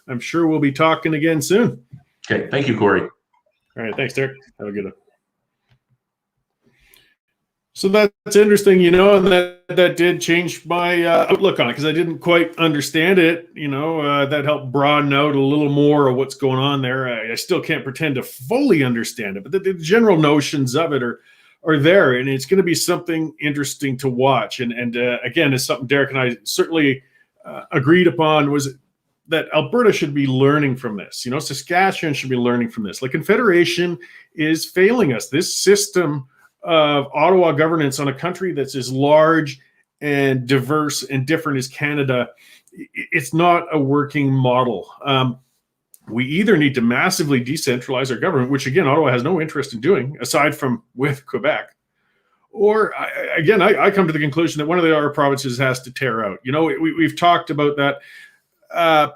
I'm sure we'll be talking again soon. Okay, thank you, Cory. All right, thanks, Derek. Have a good one. So that's interesting, and that did change my outlook on it, because I didn't quite understand it. That helped broaden out a little more of what's going on there. I still can't pretend to fully understand it, but the general notions of it are there, and it's going to be something interesting to watch. And again, it's something Derek and I certainly agreed upon, was that Alberta should be learning from this. Saskatchewan should be learning from this. The Confederation is failing us. This system of Ottawa governance on a country that's as large and diverse and different as Canada, it's not a working model. We either need to massively decentralize our government, which again, Ottawa has no interest in doing, aside from with Quebec, or I come to the conclusion that one of our provinces has to tear out. We've talked about that.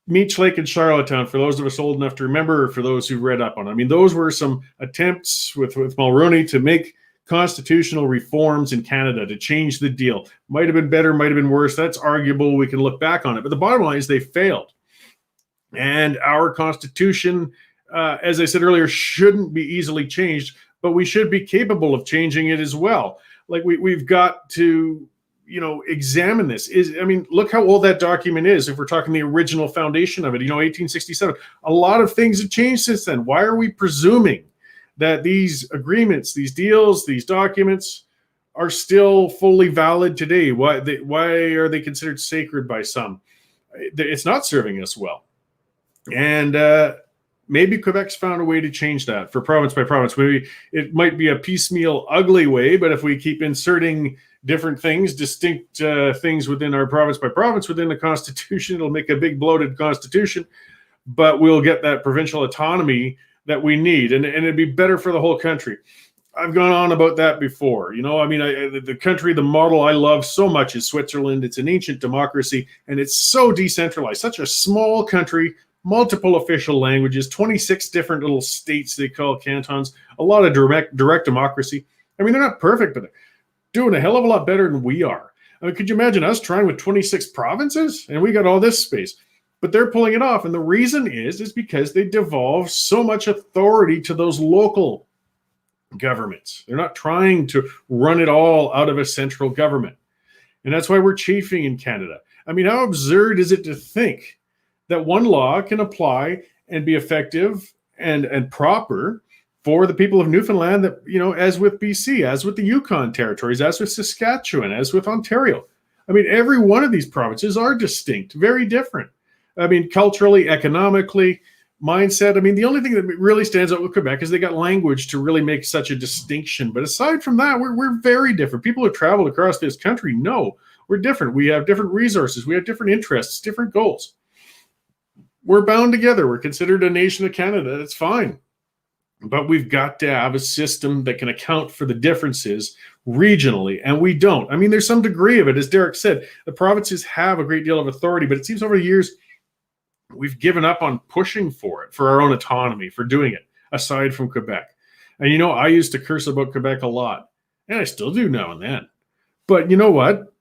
Meech Lake and Charlottetown, for those of us old enough to remember, or for those who read up on it. Those were some attempts with Mulroney to make constitutional reforms in Canada to change the deal. Might have been better, might have been worse. That's arguable. We can look back on it. But the bottom line is they failed. And our Constitution, as I said earlier, shouldn't be easily changed, but we should be capable of changing it as well. We've got to examine this. Look how old that document is. If we're talking the original foundation of it, 1867, a lot of things have changed since then. Why are we presuming that these agreements, these deals, these documents are still fully valid today? Why are they considered sacred by some? It's not serving us well. And maybe Quebec's found a way to change that for province by province. Maybe it might be a piecemeal, ugly way, but if we keep inserting different things, distinct things within our province by province within the Constitution, it'll make a big bloated Constitution, but we'll get that provincial autonomy that we need, and it'd be better for the whole country. I've gone on about that before. The country, the model I love so much is Switzerland. It's an ancient democracy, and it's so decentralized, such a small country, multiple official languages, 26 different little states they call cantons, a lot of direct democracy. They're not perfect, but doing a hell of a lot better than we are. Could you imagine us trying with 26 provinces? And we got all this space, but they're pulling it off. And the reason is because they devolve so much authority to those local governments. They're not trying to run it all out of a central government. And that's why we're chafing in Canada. How absurd is it to think that one law can apply and be effective and proper for the people of Newfoundland, that, as with BC, as with the Yukon territories, as with Saskatchewan, as with Ontario. Every one of these provinces are distinct, very different. Culturally, economically, mindset. The only thing that really stands out with Quebec is they got language to really make such a distinction. But aside from that, we're very different. People who traveled across this country know we're different. We have different resources. We have different interests, different goals. We're bound together. We're considered a nation of Canada. That's fine. But we've got to have a system that can account for the differences regionally, and we don't. There's some degree of it. As Derek said, the provinces have a great deal of authority, but it seems over the years we've given up on pushing for it, for our own autonomy, for doing it, aside from Quebec. And I used to curse about Quebec a lot, and I still do now and then. But you know what?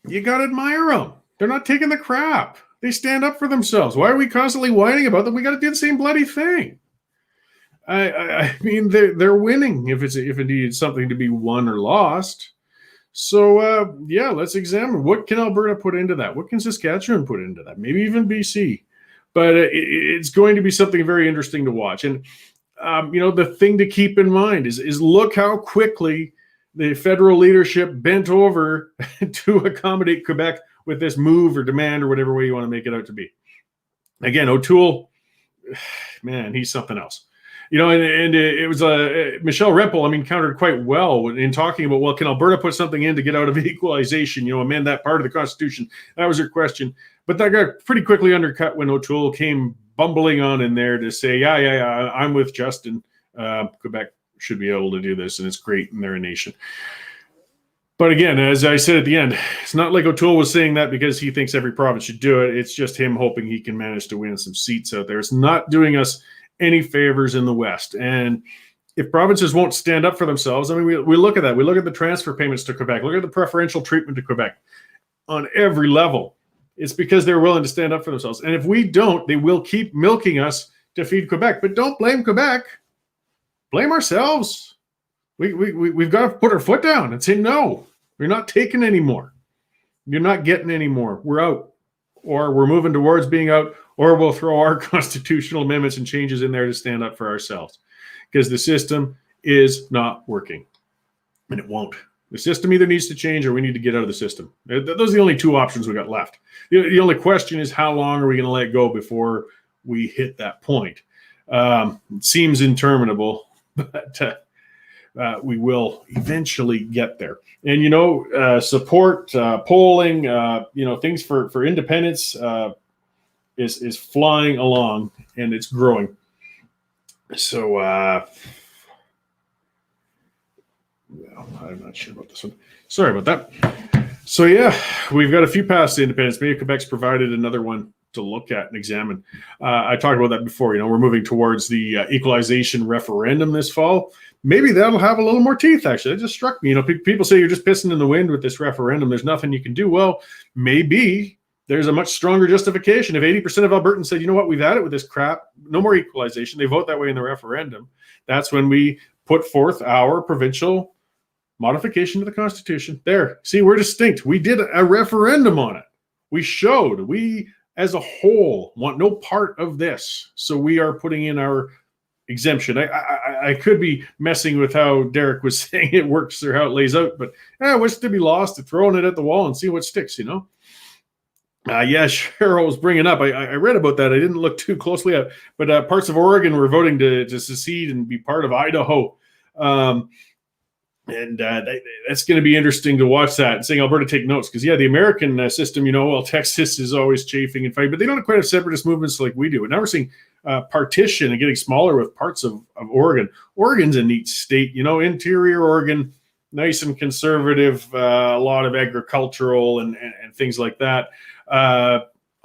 You got to admire them. They're not taking the crap. They stand up for themselves. Why are we constantly whining about them? We got to do the same bloody thing. I mean, they're winning if indeed it's something to be won or lost. So yeah, let's examine what can Alberta put into that. What can Saskatchewan put into that? Maybe even BC. But it's going to be something very interesting to watch. And the thing to keep in mind is look how quickly the federal leadership bent over to accommodate Quebec with this move or demand or whatever way you want to make it out to be. Again, O'Toole, man, he's something else. And it was Michelle Rempel, countered quite well in talking about, well, can Alberta put something in to get out of equalization, amend that part of the Constitution? That was her question. But that got pretty quickly undercut when O'Toole came bumbling on in there to say, yeah, I'm with Justin. Quebec should be able to do this, and it's great, and they're a nation. But again, as I said at the end, it's not like O'Toole was saying that because he thinks every province should do it. It's just him hoping he can manage to win some seats out there. It's not doing us any favors in the West. And if provinces won't stand up for themselves, we look at that. We look at the transfer payments to Quebec. Look at the preferential treatment to Quebec on every level. It's because they're willing to stand up for themselves. And if we don't, they will keep milking us to feed Quebec. But don't blame Quebec. Blame ourselves. We've got to put our foot down and say, no, we're not taking any more. You're not getting any more. We're out. Or we're moving towards being out, or we'll throw our constitutional amendments and changes in there to stand up for ourselves. Because the system is not working. And it won't. The system either needs to change or we need to get out of the system. Those are the only two options we got left. The only question is how long are we going to let go before we hit that point? It seems interminable, but we will eventually get there. And, support, polling, things for independence is flying along, and it's growing. So, I'm not sure about this one. Sorry about that. So, yeah, we've got a few paths to independence. Maybe Quebec's provided another one to look at and examine. I talked about that before. We're moving towards the equalization referendum this fall. Maybe that'll have a little more teeth, actually. It just struck me. People say you're just pissing in the wind with this referendum. There's nothing you can do. Well, maybe there's a much stronger justification. If 80% of Albertans said, you know what, we've had it with this crap, no more equalization, they vote that way in the referendum. That's when we put forth our provincial modification to the Constitution. There. See, we're distinct. We did a referendum on it. We showed we, as a whole, want no part of this. So we are putting in our exemption. I could be messing with how Derek was saying it works or how it lays out, but what's to be lost to throwing it at the wall and see what sticks, Yeah, Cheryl was bringing up. I read about that. I didn't look too closely at it, but parts of Oregon were voting to secede and be part of Idaho. And that's going to be interesting to watch that and seeing Alberta take notes. Because, the American system, Texas is always chafing and fighting, but they don't quite have separatist movements like we do. And now we're seeing partition and getting smaller with parts of Oregon. Oregon's a neat state, interior Oregon, nice and conservative, a lot of agricultural and things like that.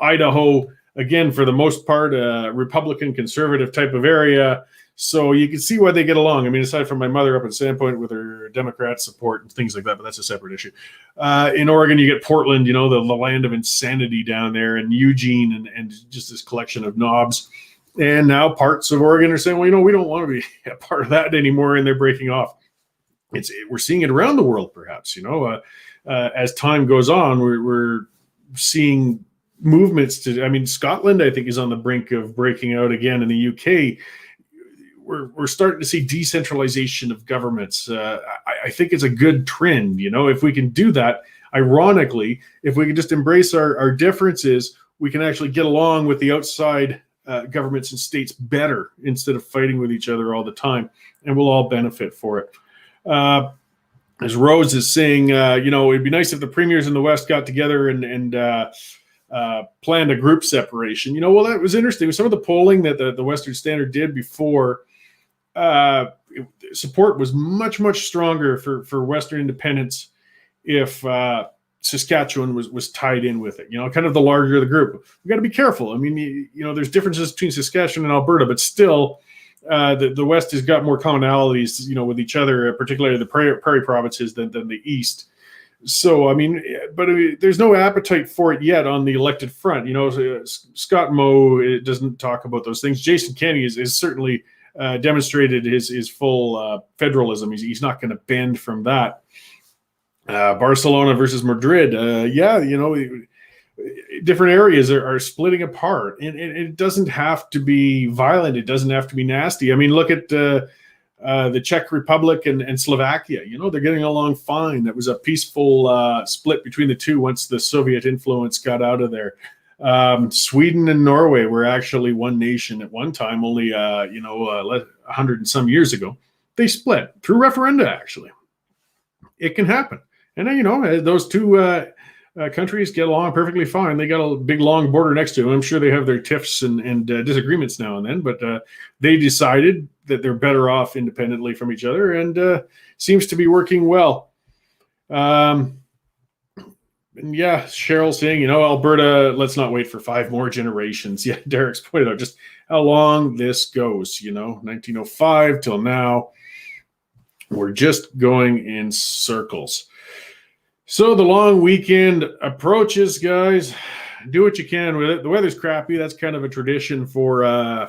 Idaho, again, for the most part, Republican conservative type of area. So you can see why they get along. Aside from my mother up in Sandpoint with her Democrat support and things like that, but that's a separate issue. In Oregon, you get Portland, the land of insanity down there, and Eugene and just this collection of knobs. And now parts of Oregon are saying, well, we don't want to be a part of that anymore, and they're breaking off. We're seeing it around the world, perhaps. As time goes on, we're seeing movements to. Scotland, I think, is on the brink of breaking out again. In the UK, we're starting to see decentralization of governments. I think it's a good trend. If we can do that, ironically, if we can just embrace our differences, we can actually get along with the outside governments and states better instead of fighting with each other all the time, and we'll all benefit for it. As Rose is saying, it'd be nice if the premiers in the West got together and planned a group separation. That was interesting. Some of the polling that the Western Standard did before, support was much, much stronger for Western independence if Saskatchewan was tied in with it, kind of the larger the group. We got to be careful. There's differences between Saskatchewan and Alberta, but still the West has got more commonalities, with each other, particularly the prairie provinces than the East. So, there's no appetite for it yet on the elected front. Scott Moe doesn't talk about those things. Jason Kenney is certainly demonstrated his full federalism. He's not going to bend from that. Barcelona versus Madrid. Different areas are splitting apart, and it doesn't have to be violent. It doesn't have to be nasty. I mean, look at the Czech Republic and Slovakia. They're getting along fine. That was a peaceful split between the two once the Soviet influence got out of there. Sweden and Norway were actually one nation at one time, only 100 and some years ago. They split through referenda. Actually, it can happen, and those two countries get along perfectly fine. They got a big long border next to them. I'm sure they have their tiffs and disagreements now and then, but they decided that they're better off independently from each other, and seems to be working well. And yeah, Cheryl saying, Alberta, let's not wait for 5 more generations. Yeah, Derek's pointed out just how long this goes, 1905 till now. We're just going in circles. So the long weekend approaches, guys. Do what you can with it. The weather's crappy. That's kind of a tradition for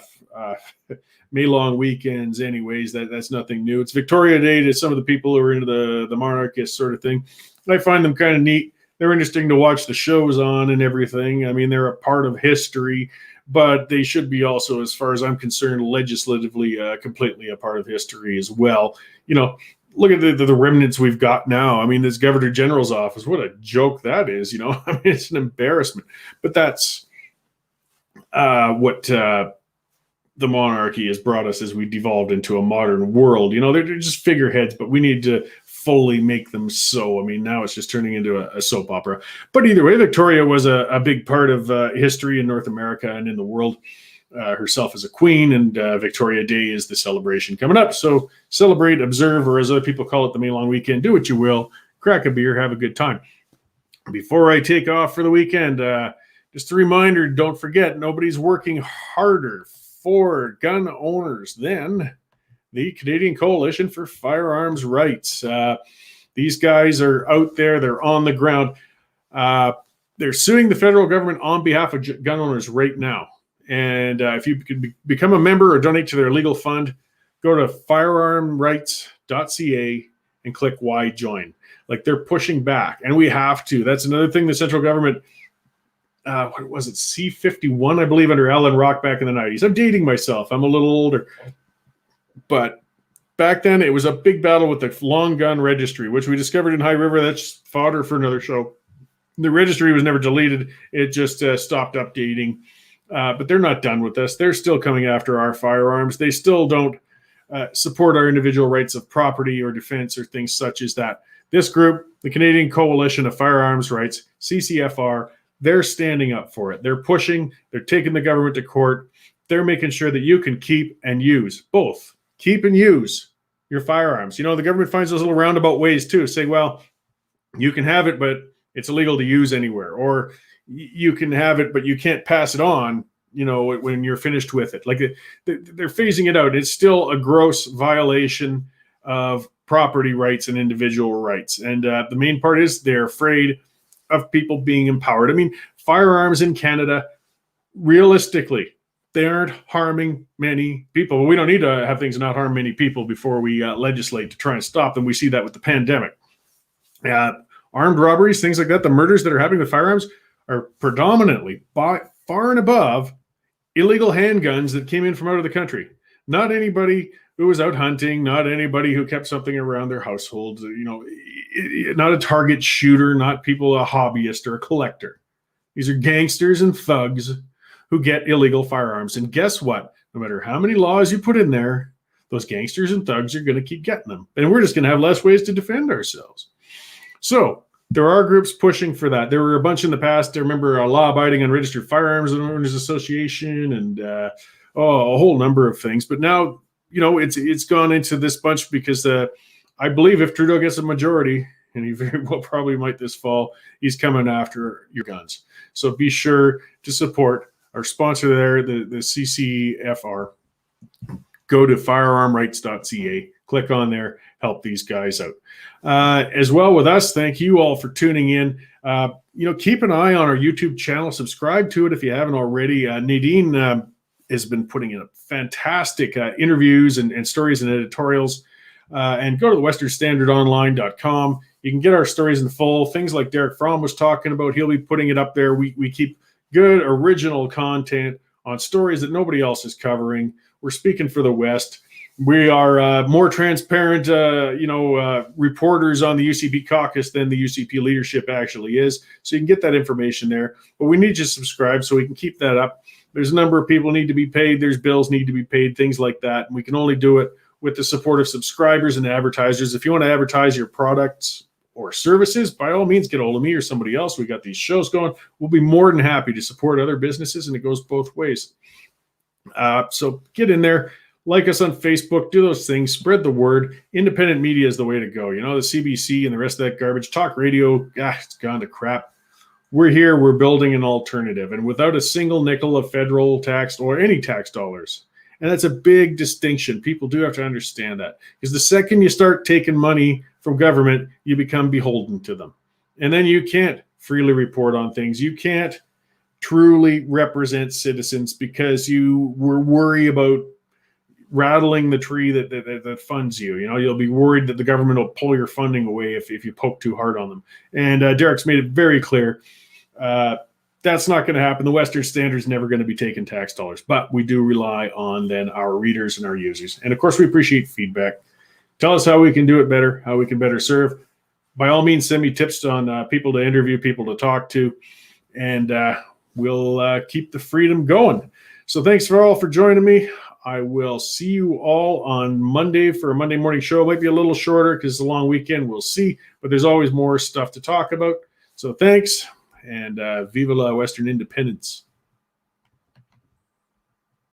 May long weekends anyways. That's nothing new. It's Victoria Day to some of the people who are into the monarchist sort of thing. I find them kind of neat. They're interesting to watch the shows on and everything. I mean, they're a part of history, but they should be also, as far as I'm concerned, legislatively completely a part of history as well. Look at the remnants we've got now. I mean, this Governor General's office, what a joke that is, I mean, it's an embarrassment. But that's what the monarchy has brought us as we devolved into a modern world. They're just figureheads, but we need to fully make them so. I mean, now it's just turning into a soap opera. But either way, Victoria was a big part of history in North America and in the world. Herself as a queen, and Victoria Day is the celebration coming up. So celebrate, observe, or as other people call it, the May long weekend. Do what you will. Crack a beer, have a good time. Before I take off for the weekend, just a reminder, don't forget, nobody's working harder for gun owners than the Canadian Coalition for Firearms Rights. These guys are out there. They're on the ground. They're suing the federal government on behalf of gun owners right now. And if you could become a member or donate to their legal fund, go to firearmrights.ca and click Why Join. Like, they're pushing back, and we have to. That's another thing the central government, what was it, C-51, I believe, under Alan Rock back in the 90s. I'm dating myself. I'm a little older. But back then, it was a big battle with the long gun registry, which we discovered in High River. That's fodder for another show. The registry was never deleted. It just stopped updating. But they're not done with us. They're still coming after our firearms. They still don't support our individual rights of property or defense or things such as that. This group, the Canadian Coalition of Firearms Rights, CCFR, they're standing up for it. They're pushing. They're taking the government to court. They're making sure that you can keep and use, both keep and use your firearms. The government finds those little roundabout ways too, saying, well, you can have it, but it's illegal to use anywhere. Or you can have it, but you can't pass it on, when you're finished with it. Like, they're phasing it out. It's still a gross violation of property rights and individual rights. And the main part is they're afraid of people being empowered. I mean, firearms in Canada, realistically, they aren't harming many people. We don't need to have things not harm many people before we legislate to try and stop them. We see that with the pandemic. Armed robberies, things like that, the murders that are happening with firearms are predominantly by far and above illegal handguns that came in from out of the country. Not anybody who was out hunting, not anybody who kept something around their household, not a target shooter, not people, a hobbyist or a collector. These are gangsters and thugs who get illegal firearms. And guess what? No matter how many laws you put in there, those gangsters and thugs are going to keep getting them. And we're just going to have less ways to defend ourselves. So there are groups pushing for that. There were a bunch in the past. I remember a law-abiding unregistered firearms owners association and a whole number of things. But now, it's gone into this bunch because I believe if Trudeau gets a majority, and he very well probably might this fall, he's coming after your guns. So be sure to support our sponsor there, the CCFR. Go to firearmrights.ca, click on there, help these guys out. As well with us, thank you all for tuning in. Keep an eye on our YouTube channel. Subscribe to it if you haven't already. Nadine has been putting in fantastic interviews and stories and editorials. And go to the westernstandardonline.com. You can get our stories in full. Things like Derek Fromm was talking about, he'll be putting it up there. We keep good original content on stories that nobody else is covering. We're speaking for the West. We are more transparent, reporters on the UCP caucus than the UCP leadership actually is. So you can get that information there. But we need you to subscribe so we can keep that up. There's a number of people need to be paid. There's bills need to be paid, things like that. And we can only do it with the support of subscribers and advertisers. If you want to advertise your products or services, by all means, get a hold of me or somebody else. We got these shows going. We'll be more than happy to support other businesses, and it goes both ways. So get in there, like us on Facebook, do those things, spread the word. Independent media is the way to go. The CBC and the rest of that garbage. Talk radio, it's gone to crap. We're here, we're building an alternative, and without a single nickel of federal tax or any tax dollars. And that's a big distinction. People do have to understand that, because the second you start taking money from government, you become beholden to them. And then you can't freely report on things. You can't truly represent citizens because you were worried about rattling the tree that funds you. You'll be worried that the government will pull your funding away if you poke too hard on them. And Derek's made it very clear. That's not going to happen. The Western Standard is never going to be taking tax dollars, but we do rely on then our readers and our users. And of course, we appreciate feedback. Tell us how we can do it better, how we can better serve. By all means, send me tips on people to interview, people to talk to, and we'll keep the freedom going. So thanks for all for joining me. I will see you all on Monday for a Monday morning show. It might be a little shorter because it's a long weekend. We'll see, but there's always more stuff to talk about. So thanks. And viva la Western independence.